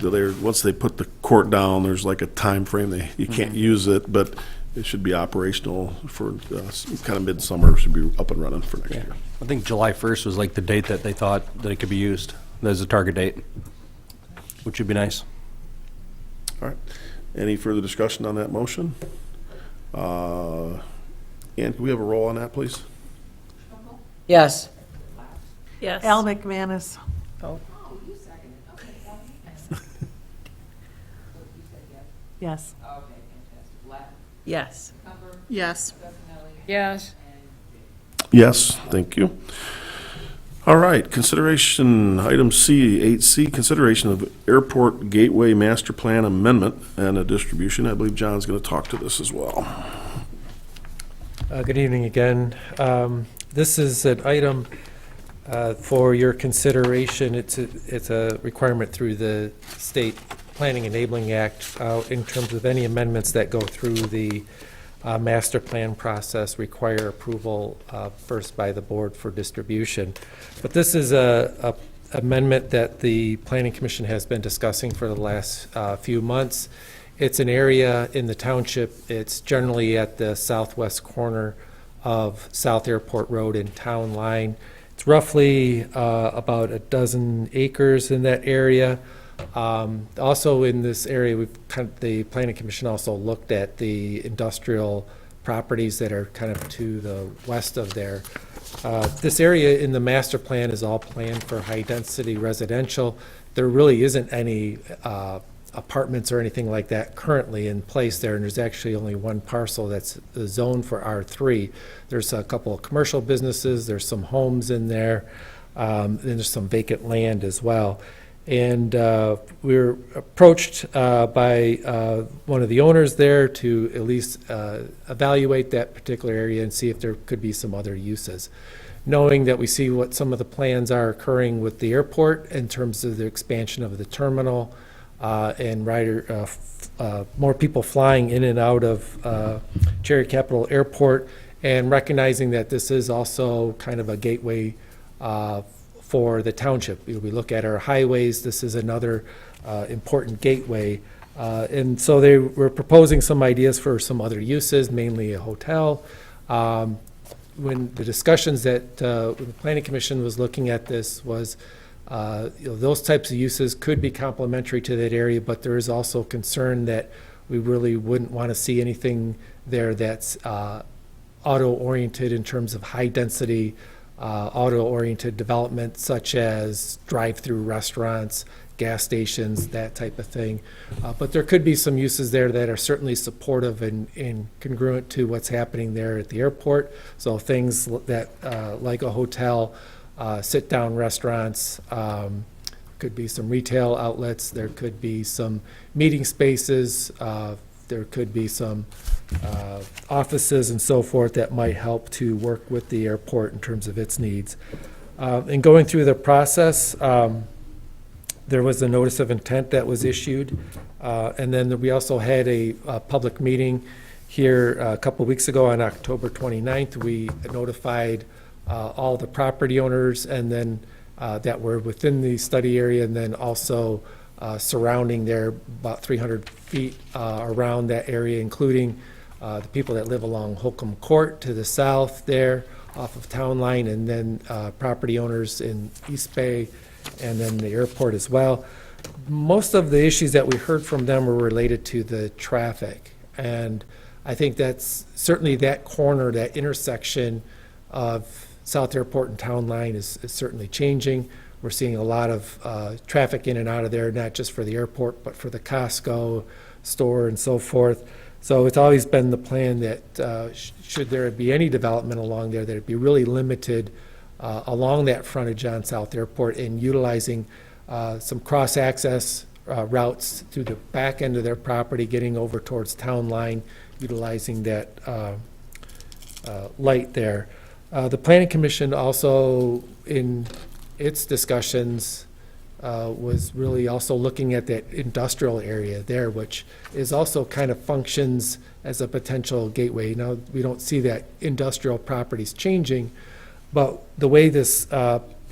once they put the court down, there's like a time frame, you can't use it, but it should be operational for kind of midsummer, should be up and running for next year. I think July 1st was like the date that they thought that it could be used. There's a target date, which would be nice. All right. Any further discussion on that motion? Ann, can we have a roll on that, please? Yes. Yes. Al McManus. Yes. Yes. Yes. Yes. Yes, thank you. All right, consideration, item C, 8C, consideration of Airport Gateway Master Plan Amendment and a distribution. I believe John's going to talk to this as well. Good evening again. This is an item for your consideration. It's a requirement through the State Planning Enabling Act in terms of any amendments that go through the master plan process require approval first by the board for distribution. But this is a amendment that the Planning Commission has been discussing for the last few months. It's an area in the township. It's generally at the southwest corner of South Airport Road and Town Line. It's roughly about a dozen acres in that area. Also in this area, the Planning Commission also looked at the industrial properties that are kind of to the west of there. This area in the master plan is all planned for high-density residential. There really isn't any apartments or anything like that currently in place there, and there's actually only one parcel that's zoned for R3. There's a couple of commercial businesses, there's some homes in there, and there's some vacant land as well. And we were approached by one of the owners there to at least evaluate that particular area and see if there could be some other uses. Knowing that we see what some of the plans are occurring with the airport in terms of the expansion of the terminal and more people flying in and out of Cherry Capital Airport, and recognizing that this is also kind of a gateway for the township. We look at our highways, this is another important gateway. And so they were proposing some ideas for some other uses, mainly a hotel. When the discussions that the Planning Commission was looking at this was Those types of uses could be complementary to that area, but there is also concern that we really wouldn't want to see anything there that's auto-oriented in terms of high-density, auto-oriented development such as drive-through restaurants, gas stations, that type of thing. But there could be some uses there that are certainly supportive and congruent to what's happening there at the airport. So things that, like a hotel, sit-down restaurants, could be some retail outlets, there could be some meeting spaces, there could be some offices and so forth that might help to work with the airport in terms of its needs. In going through the process, there was a notice of intent that was issued, and then we also had a public meeting here a couple weeks ago on October 29th. We notified all the property owners and then that were within the study area, and then also surrounding there about 300 feet around that area, including the people that live along Holcomb Court to the south there off of Town Line, and then property owners in East Bay, and then the airport as well. Most of the issues that we heard from them were related to the traffic, and I think that's certainly that corner, that intersection of South Airport and Town Line is certainly changing. We're seeing a lot of traffic in and out of there, not just for the airport, but for the Costco store and so forth. So it's always been the plan that should there be any development along there, that it be really limited along that frontage on South Airport, and utilizing some cross-access routes through the back end of their property, getting over towards Town Line, utilizing that light there. The Planning Commission also, in its discussions, was really also looking at that industrial area there, which is also kind of functions as a potential gateway. Now, we don't see that industrial properties changing, but the way this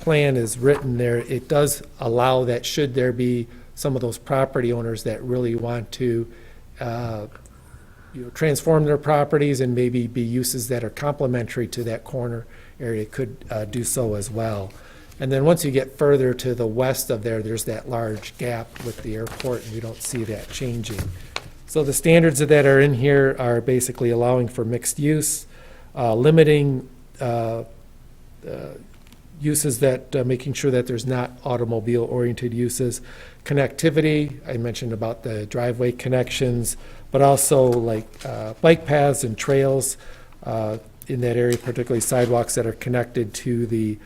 plan is written there, it does allow that should there be some of those property owners that really want to transform their properties and maybe be uses that are complementary to that corner area, could do so as well. And then once you get further to the west of there, there's that large gap with the airport, and we don't see that changing. So the standards that are in here are basically allowing for mixed use, limiting uses that, making sure that there's not automobile-oriented uses, connectivity, I mentioned about the driveway connections, but also like bike paths and trails in that area, particularly sidewalks that are connected to the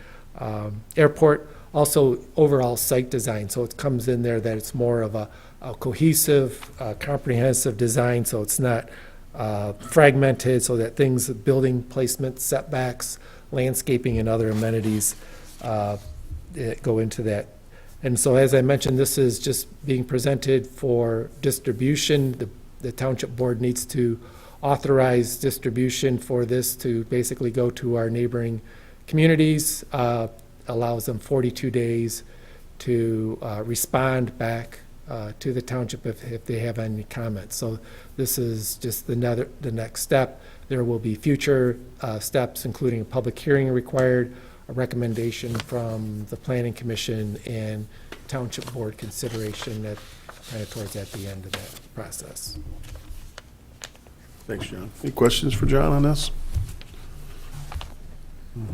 airport. Also overall site design, so it comes in there that it's more of a cohesive, comprehensive design, so it's not fragmented, so that things, building placement, setbacks, landscaping, and other amenities that go into that. And so, as I mentioned, this is just being presented for distribution. The Township Board needs to authorize distribution for this to basically go to our neighboring communities, allows them 42 days to respond back to the township if they have any comments. So this is just the next step. There will be future steps, including a public hearing required, a recommendation from the Planning Commission, and Township Board consideration that kind of towards at the end of that process. Thanks, John. Any questions for John on this?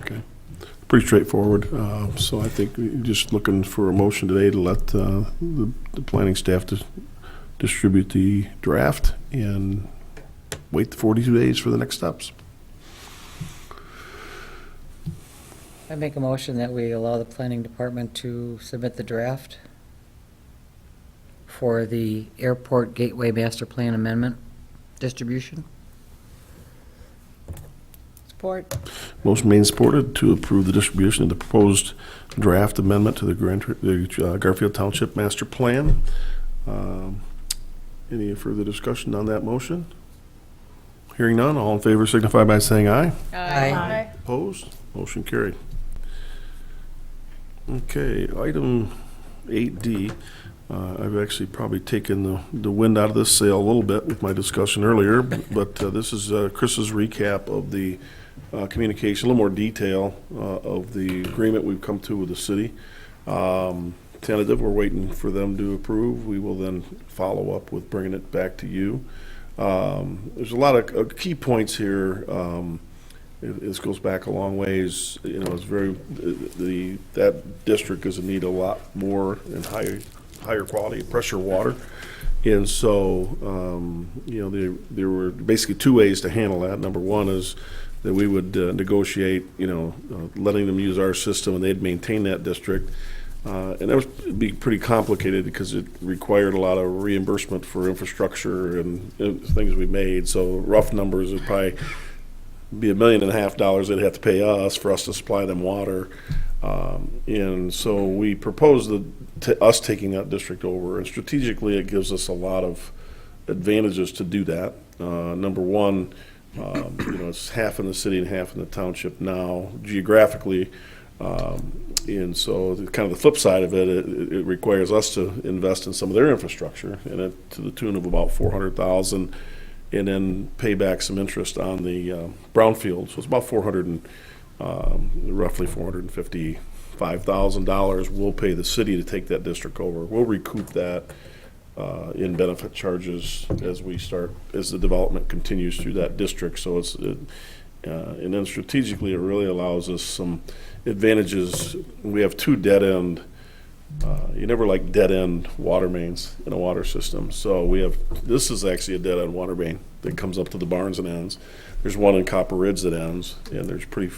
Okay. Pretty straightforward. So I think we're just looking for a motion today to let the planning staff distribute the draft and wait the 42 days for the next steps. I make a motion that we allow the planning department to submit the draft for the Airport Gateway Master Plan Amendment distribution. Support. Motion made and supported to approve the distribution of the proposed draft amendment to the Garfield Township Master Plan. Any further discussion on that motion? Hearing none, all in favor signify by saying aye. Aye. Opposed? Motion carried. Okay, item 8D. I've actually probably taken the wind out of this sail a little bit with my discussion earlier, but this is Chris's recap of the communication, a little more detail of the agreement we've come to with the city. Tentative, we're waiting for them to approve. We will then follow up with bringing it back to you. There's a lot of key points here. This goes back a long ways. You know, it's very, that district is in need of a lot more and higher quality pressure water. And so, you know, there were basically two ways to handle that. Number one is that we would negotiate, you know, letting them use our system and they'd maintain that district. And that would be pretty complicated because it required a lot of reimbursement for infrastructure and things we made. So rough numbers would probably be $1.5 million they'd have to pay us for us to supply them water. And so we proposed us taking that district over. And strategically, it gives us a lot of advantages to do that. Number one, you know, it's half in the city and half in the township now, geographically. And so kind of the flip side of it, it requires us to invest in some of their infrastructure, and it, to the tune of about $400,000, and then pay back some interest on the brownfield. So it's about roughly $455,000. We'll pay the city to take that district over. We'll recoup that in benefit charges as the development continues through that district. So it's and then strategically, it really allows us some advantages. We have two dead-end, you never like dead-end water mains in a water system. So this is actually a dead-end water main that comes up to the barns and ends. There's one in Copper Ridge that ends, and there's pretty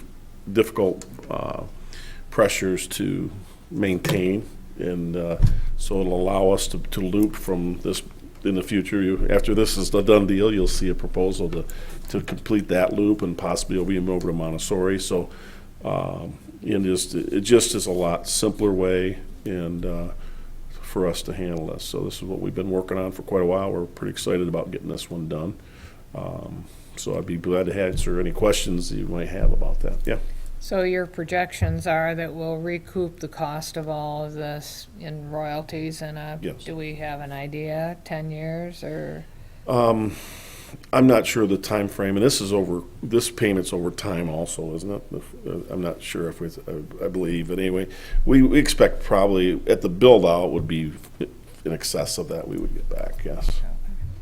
difficult pressures to maintain. And so it'll allow us to loop from this in the future. After this is a done deal, you'll see a proposal to complete that loop and possibly it'll be over to Montessori. So it just is a lot simpler way and for us to handle this. So this is what we've been working on for quite a while. We're pretty excited about getting this one done. So I'd be glad to answer any questions that you might have about that. Yeah. So your projections are that we'll recoup the cost of all of this in royalties and Yes. do we have an idea, 10 years or? I'm not sure the time frame, and this payment's over time also, isn't it? I'm not sure if I believe, but anyway, we expect probably at the build out would be in excess of that we would get back, yes.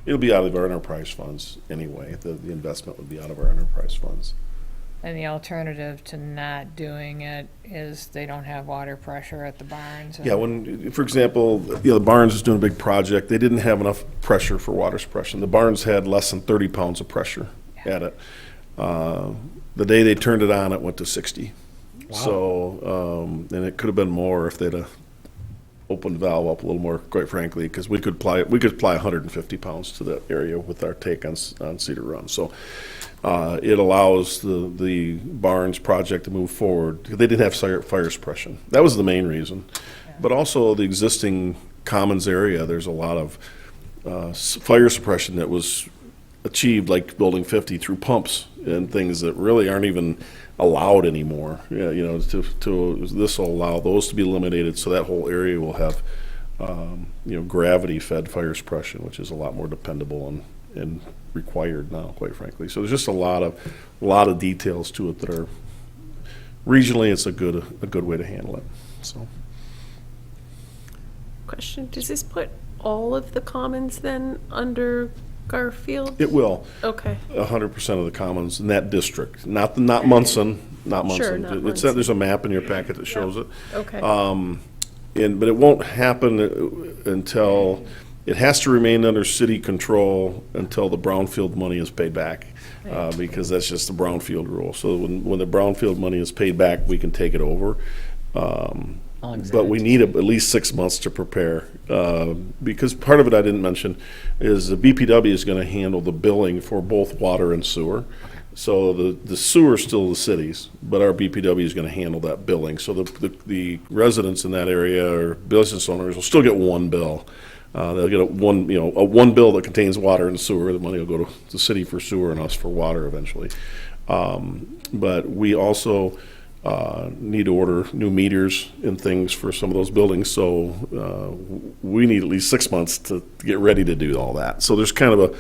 It'll be out of our enterprise funds anyway. The investment would be out of our enterprise funds. And the alternative to not doing it is they don't have water pressure at the barns? Yeah, for example, the Barnes is doing a big project. They didn't have enough pressure for water suppression. The Barnes had less than 30 pounds of pressure at it. The day they turned it on, it went to 60. Wow. So, and it could have been more if they'd have opened the valve up a little more, quite frankly, because we could apply 150 pounds to that area with our take on Cedar Run. So it allows the Barnes project to move forward. They didn't have fire suppression. That was the main reason. Yeah. But also the existing commons area, there's a lot of fire suppression that was achieved, like Building 50, through pumps and things that really aren't even allowed anymore. Yeah, you know, this will allow those to be eliminated, so that whole area will have gravity-fed fire suppression, which is a lot more dependable and required now, quite frankly. So there's just a lot of details to it that are regionally it's a good way to handle it. So, Question, does this put all of the commons then under Garfield? it will. Okay. 100% of the commons in that district, not Munson, not Munson. Sure, not It's Munson. There's a map in your packet that shows it. Okay. But it won't happen until it has to remain under city control until the brownfield money is paid back, because that's just the brownfield rule. So when the brownfield money is paid back, we can take it over. But we need at least 6 months to prepare, because part of it I didn't mention is the BPW is going to handle the billing for both water and sewer. So the sewer is still the city's, but our BPW is going to handle that billing. So the residents in that area or business owners will still get one bill. They'll get one bill that contains water and sewer. The money will go to the city for sewer and us for water eventually. But we also need to order new meters and things for some of those buildings, so we need at least 6 months to get ready to do all that. So there's kind of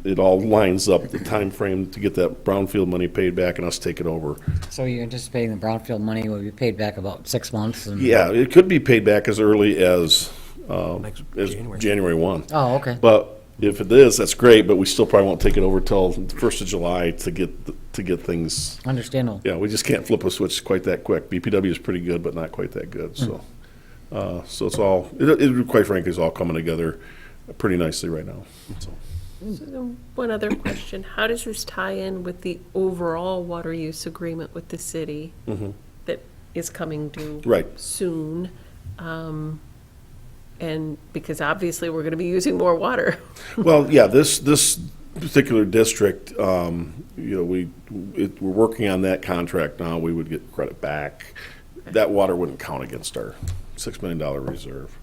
it all lines up, the time frame to get that brownfield money paid back and us take it over. So you're anticipating the brownfield money will be paid back about 6 months? And Yeah, it could be paid back as early as January. January 1. Oh, okay. But if it is, that's great, but we still probably won't take it over till the 1st of July to get things. Understandable. Yeah, we just can't flip a switch quite that quick. BPW is pretty good, but not quite that good, so. So it's all, it quite frankly, is all coming together pretty nicely right now, so. So then one other question, how does this tie in with the overall water use agreement with the city that is coming due Right. soon? And because obviously we're gonna be using more water. Well, yeah, this particular district, we're working on that contract now. We would get credit back. That water wouldn't count against our $6 million reserve.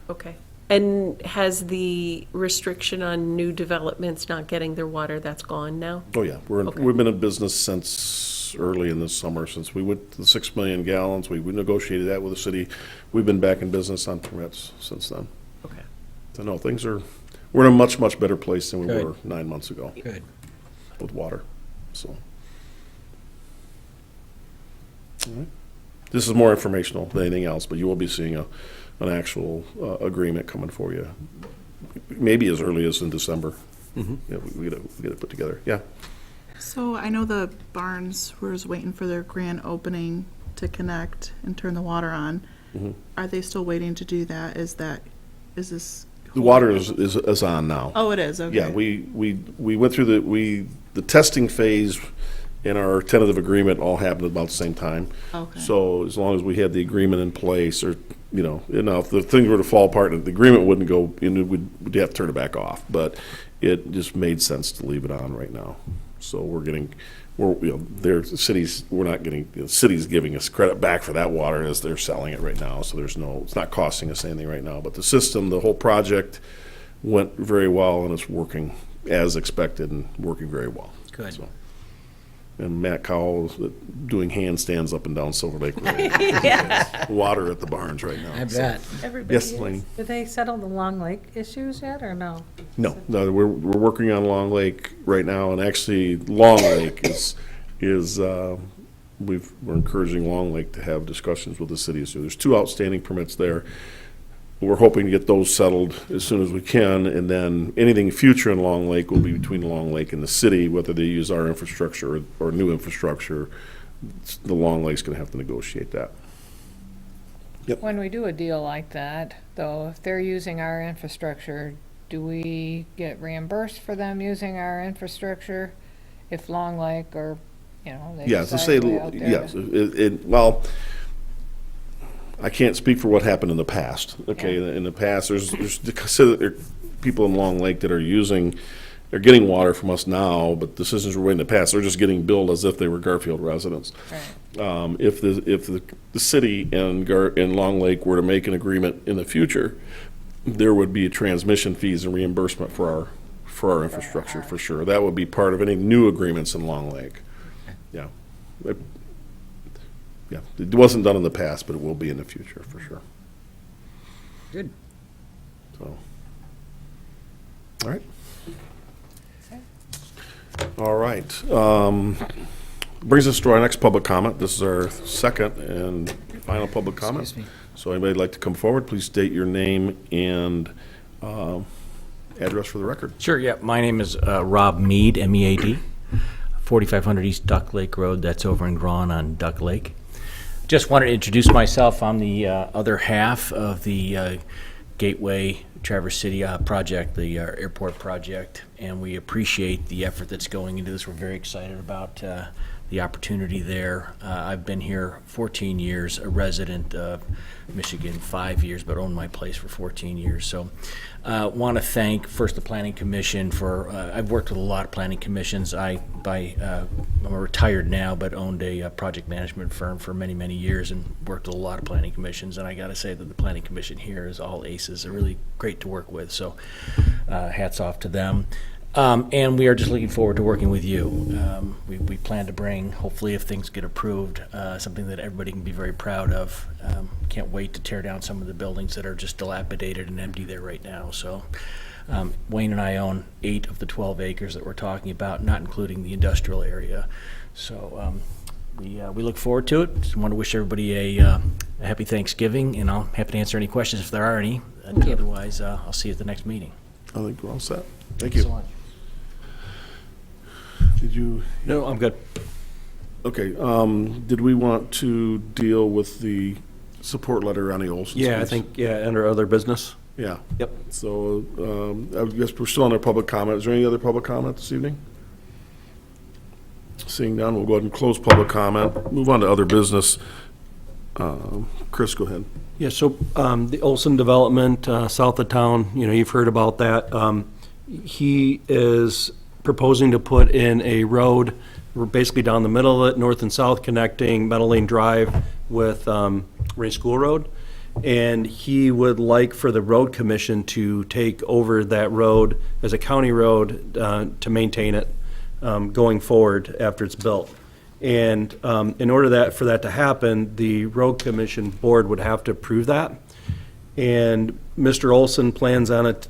Okay. And has the restriction on new developments not getting their water, that's gone now? Oh, yeah, Okay. we've been in business since early in this summer, since we went to the 6 million gallons. We negotiated that with the city. We've been back in business on permits since then. Okay. So no, we're in a much, much better place than we Good. were 9 months ago Good. with water, so. All right. This is more informational than anything else, but you will be seeing an actual agreement coming for you, maybe as early as in December. Yeah, we get it put together, yeah. So I know the Barnes was waiting for their grand opening to connect and turn the water on. Are they still waiting to do that? Is this? The water is on now. Oh, it is, okay. Yeah, we went through the testing phase and our tentative agreement all happened at about the same time. Okay. So as long as we had the agreement in place, or, if the thing were to fall apart, the agreement wouldn't go, we'd have to turn it back off. But it just made sense to leave it on right now. So the city's giving us credit back for that water as they're selling it right now. So it's not costing us anything right now. But the system, the whole project went very well and it's working as expected and working very well. Good. So. And Matt Cowell is doing handstands up and down Silver Lake Road. Water at the Barns right now. I bet. Yes, Laney? Did they settle the Long Lake issues yet, or no? No, we're working on Long Lake right now, and actually Long Lake we're encouraging Long Lake to have discussions with the city. So there's 2 outstanding permits there. We're hoping to get those settled as soon as we can, and then anything future in Long Lake will be between Long Lake and the city, whether they use our infrastructure or new infrastructure. The Long Lake's gonna have to negotiate that. When we do a deal like that, though, if they're using our infrastructure, do we get reimbursed for them using our infrastructure? If Long Lake or, they Yeah, to decide say, to go out there yes, to- well, I can't speak for what happened in the past, okay? In the past, there's people in Long Lake that they're getting water from us now, but decisions were made in the past. They're just getting billed as if they were Garfield residents. Right. If the city and Long Lake were to make an agreement in the future, there would be transmission fees and reimbursement for our infrastructure, for sure. That would be part of any new agreements in Long Lake. Yeah. Yeah, it wasn't done in the past, but it will be in the future, for sure. Good. So, all right. All right. Brings us to our next public comment. This is our second and final public comment. Excuse me. So anybody would like to come forward, please state your name and address for the record. Sure, yeah. My name is Rob Mead, M-E-A-D, 4500 East Duck Lake Road. That's over in Grawn on Duck Lake. Just wanted to introduce myself. I'm the other half of the Gateway Traverse City project, the airport project, and we appreciate the effort that's going into this. We're very excited about the opportunity there. I've been here 14 years, a resident of Michigan 5 years, but owned my place for 14 years. So want to thank first the Planning Commission for, I've worked with a lot of planning commissions. I'm retired now, but owned a project management firm for many, many years and worked with a lot of planning commissions. And I got to say that the Planning Commission here is all aces. They're really great to work with. So hats off to them. And we are just looking forward to working with you. We plan to bring, hopefully if things get approved, something that everybody can be very proud of. Can't wait to tear down some of the buildings that are just dilapidated and empty there right now. So Wayne and I own 8 of the 12 acres that we're talking about, not including the industrial area. So we look forward to it. Just want to wish everybody a happy Thanksgiving, and I'm happy to answer any questions if there are any. Otherwise, I'll see you at the next meeting. I think we're all set. Thank you. So much. Did you? No, I'm good. Okay, did we want to deal with the support letter on the Olson's? Yeah, I please? think, under other business. Yeah. Yep. So, I guess we're still under public comment. Is there any other public comment this evening? Seeing none, we'll go ahead and close public comment. Move on to other business. Chris, go ahead. Yeah, so the Olson development south of town, you've heard about that. He is proposing to put in a road, we're basically down the middle of it, north and south, connecting Meadow Lane Drive with Ray School Road. And he would like for the road commission to take over that road as a county road to maintain it going forward after it's built. And in order for that to happen, the road commission board would have to approve that. And Mr. Olson plans on it,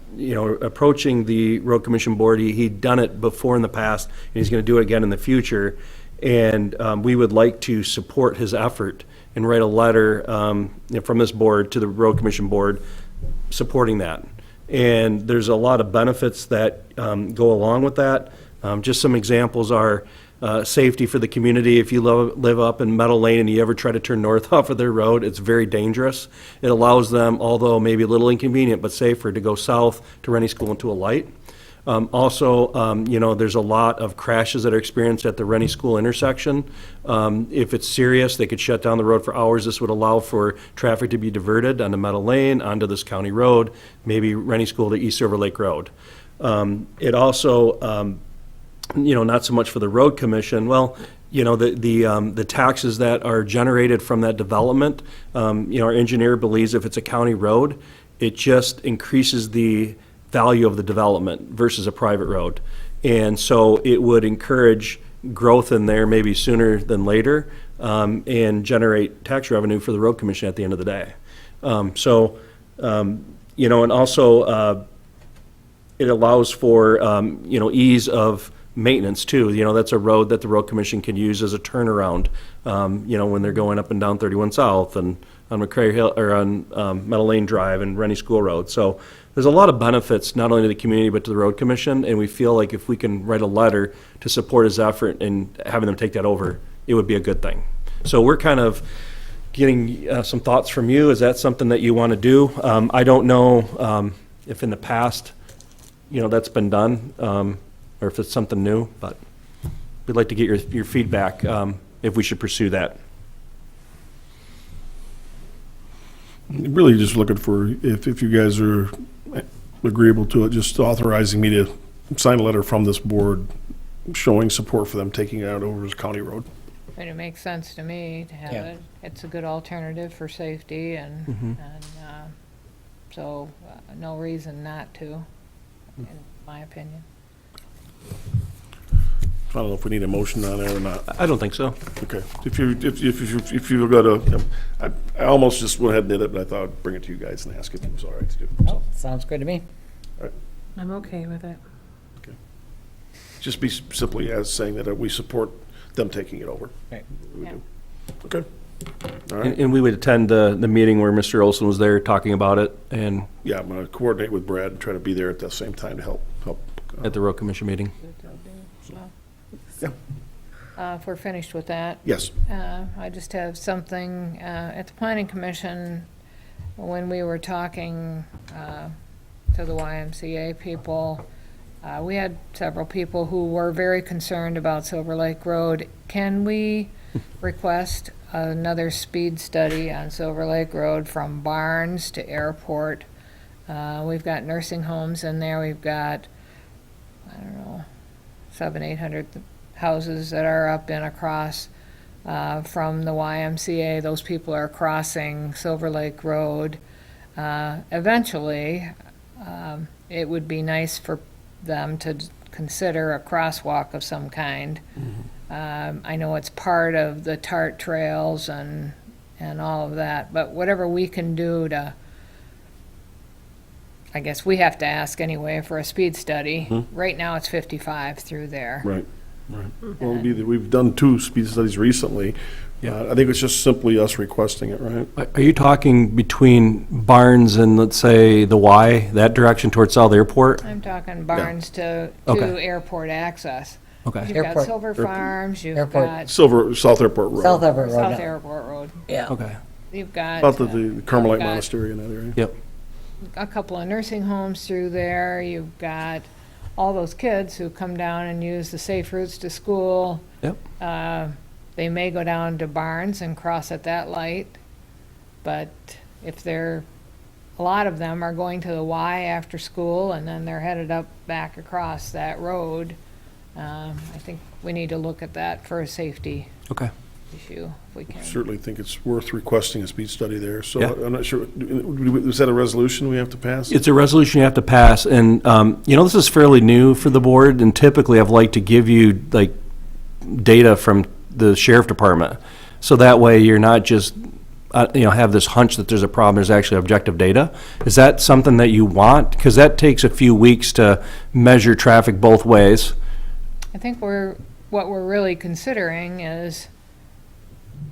approaching the road commission board. He'd done it before in the past, and he's going to do it again in the future. And we would like to support his effort and write a letter from this board to the road commission board supporting that. And there's a lot of benefits that go along with that. Just some examples are safety for the community. If you live up in Meadow Lane and you ever try to turn north off of their road, it's very dangerous. It allows them, although maybe a little inconvenient, but safer, to go south to Rennie School and to a light. There's a lot of crashes that are experienced at the Rennie School intersection. If it's serious, they could shut down the road for hours. This would allow for traffic to be diverted onto Meadow Lane, onto this county road, maybe Rennie School to East Silver Lake Road. It also, not so much for the road commission. Well, the taxes that are generated from that development, our engineer believes if it's a county road, it just increases the value of the development versus a private road. And so it would encourage growth in there maybe sooner than later, and generate tax revenue for the road commission at the end of the day. And also it allows for, ease of maintenance too. That's a road that the road commission can use as a turnaround, when they're going up and down 31 South and on McCray Hill or on Meadow Lane Drive and Rennie School Road. So there's a lot of benefits not only to the community but to the road commission, and we feel like if we can write a letter to support his effort and having them take that over, it would be a good thing. So we're kind of getting some thoughts from you. Is that something that you want to do? I don't know if in the past, that's been done, or if it's something new, but we'd like to get your feedback if we should pursue that. Really just looking for, if you guys are agreeable to it, just authorizing me to sign a letter from this board showing support for them taking it out over as county road. And it makes sense to me to have Yeah. it. It's a good alternative for safety and so no reason not to, in my opinion. I don't know if we need a motion on it or not. I don't think so. Okay. If you've got a, I almost just went ahead and did it, but I thought I'd bring it to you guys and ask if it was all right to do. So, Sounds good to me. I'm okay with it. just be simply as saying that we support them taking it over. Right. We Yeah. do. Okay. All right. And we would attend the meeting where Mr. Olson was there talking about it, and Yeah, I'm going to coordinate with Brad and try to be there at the same time to help. at the road commission meeting. If we're finished with that, Yes. I just have something, at the planning commission, when we were talking to the YMCA people, we had several people who were very concerned about Silver Lake Road. Can we request another speed study on Silver Lake Road from Barnes to Airport? We've got nursing homes in there, we've got, 800 houses that are up and across from the YMCA. Those people are crossing Silver Lake Road. Eventually, it would be nice for them to consider a crosswalk of some kind. I know it's part of the TART trails and all of that, but whatever we can do to, I guess we have to ask anyway for a speed study. Right now, it's 55 through there. Right, right. Well, it'd be we've done 2 speed studies recently. I think it's just simply us requesting it, right? Are you talking between Barnes and, let's say, the Y, that direction towards South Airport? I'm talking Barnes to Okay. airport access. Okay. You've got Airport. Silver Farms, you've Airport. got South Airport Road. South Everett Road. South yeah. Airport Road. Yeah. Okay. You've got About the Carmelite got Monastery in that area. Yep. a couple of nursing homes through there. You've got all those kids who come down and use the safe routes to school. Yep. They may go down to Barnes and cross at that light, but if a lot of them are going to the Y after school and then they're headed up back across that road, I think we need to look at that for a safety Okay. issue if we can. Certainly think it's worth requesting a speed study there. So Yeah. I'm not sure, is that a resolution we have to pass? It's a resolution you have to pass, and, this is fairly new for the board, and typically I've liked to give you, like, data from the sheriff department, so that way you're not just, have this hunch that there's a problem, there's actually objective data. Is that something that you want? Because that takes a few weeks to measure traffic both ways. I think what we're really considering is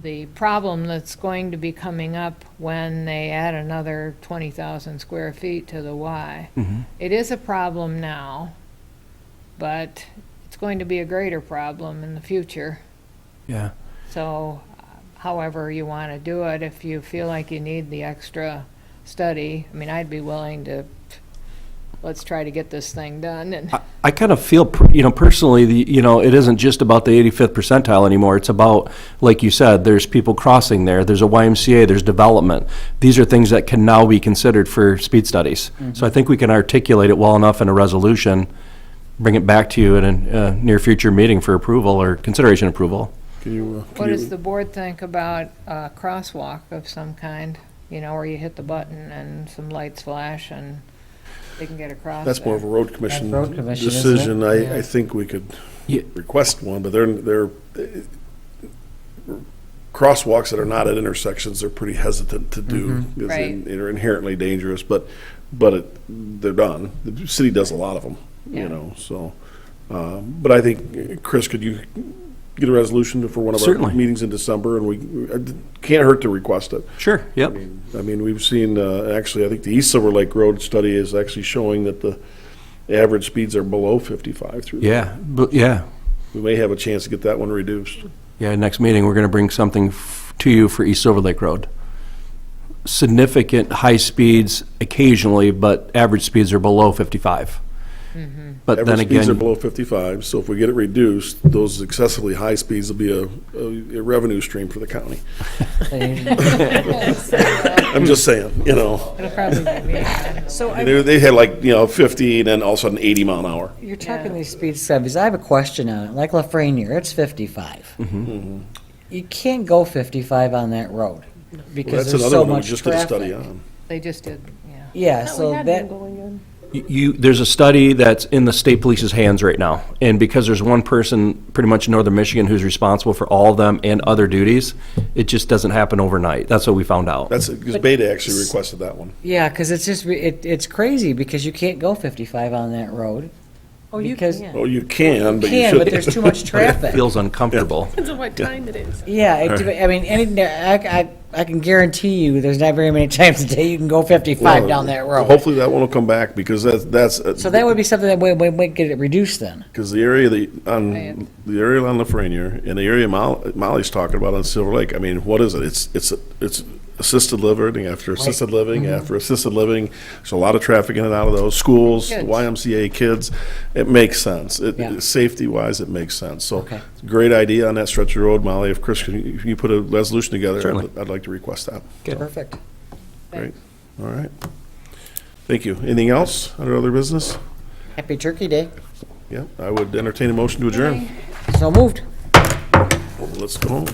the problem that's going to be coming up when they add another 20,000 square feet to the Y. It is a problem now, but it's going to be a greater problem in the future. Yeah. So however you want to do it, if you feel like you need the extra study, I mean, I'd be willing to, let's try to get this thing done. And I kind of feel, personally, it isn't just about the 85th percentile anymore. It's about, like you said, there's people crossing there, there's a YMCA, there's development. These are things that can now be considered for speed studies. So I think we can articulate it well enough in a resolution, bring it back to you at a near future meeting for approval or consideration approval. Can you, what does the board think about a crosswalk of some kind? Where you hit the button and some lights flash and they can get across that's more of there. a road commission That's road commission, isn't it? decision. I think we could Yeah. request one, but they're crosswalks that are not at intersections, they're pretty hesitant to do. Because Right. they're inherently dangerous, but they're done. The city does a lot of them, Yeah. so. But I think, Chris, could you get a resolution for one of our Certainly. meetings in December, and we, can't hurt to request it. Sure, yep. I mean, we've seen, actually, I think the East Silver Lake Road study is actually showing that the average speeds are below 55 through there. Yeah, We may have a chance to get that one reduced. next meeting, we're going to bring something to you for East Silver Lake Road. Significant high speeds occasionally, but average speeds are below 55. But then Average speeds are again, below 55, so if we get it reduced, those excessively high speeds will be a revenue stream for the county. I'm just saying, It'll probably be me. So They had 50 and then all of a sudden 80 mile an hour. you're talking these speed studies. I have a question on it. Like Lafreniere, it's 55. You can't go 55 on that road because That's there's another so one we much just did a traffic. study on. They just did, yeah. Yeah, so that, there's a study that's in the state police's hands right now. And because there's one person, pretty much in northern Michigan, who's responsible for all of them and other duties, it just doesn't happen overnight. That's what we found out. That's, because Beta actually requested that one. yeah, because it's just, it's crazy because you can't go 55 on that road. Oh, you Because- can. Well, you can, but you Can, shouldn't. but there's too much traffic. Feels uncomfortable. Depends on what time it is. Yeah, I mean, I can guarantee you, there's not very many times a day you can go 55 down that road. Hopefully that one will come back, because that's. So that would be something that we might get it reduced then. Because the area on Lafreniere and the area Molly's talking about on Silver Lake, I mean, what is it? It's assisted living after assisted living after assisted living. There's a lot of traffic in and out of those schools, Kids. YMCA kids. It makes sense. Yeah. Safety wise, it makes sense. So, Okay. great idea on that stretch of road, Molly. If Chris, can you put a resolution together? Certainly. I'd like to request that. Perfect. Great. All right. Thank you. Anything else under other business? Happy Turkey Day. Yeah, I would entertain a motion to adjourn. So moved. Let's go home.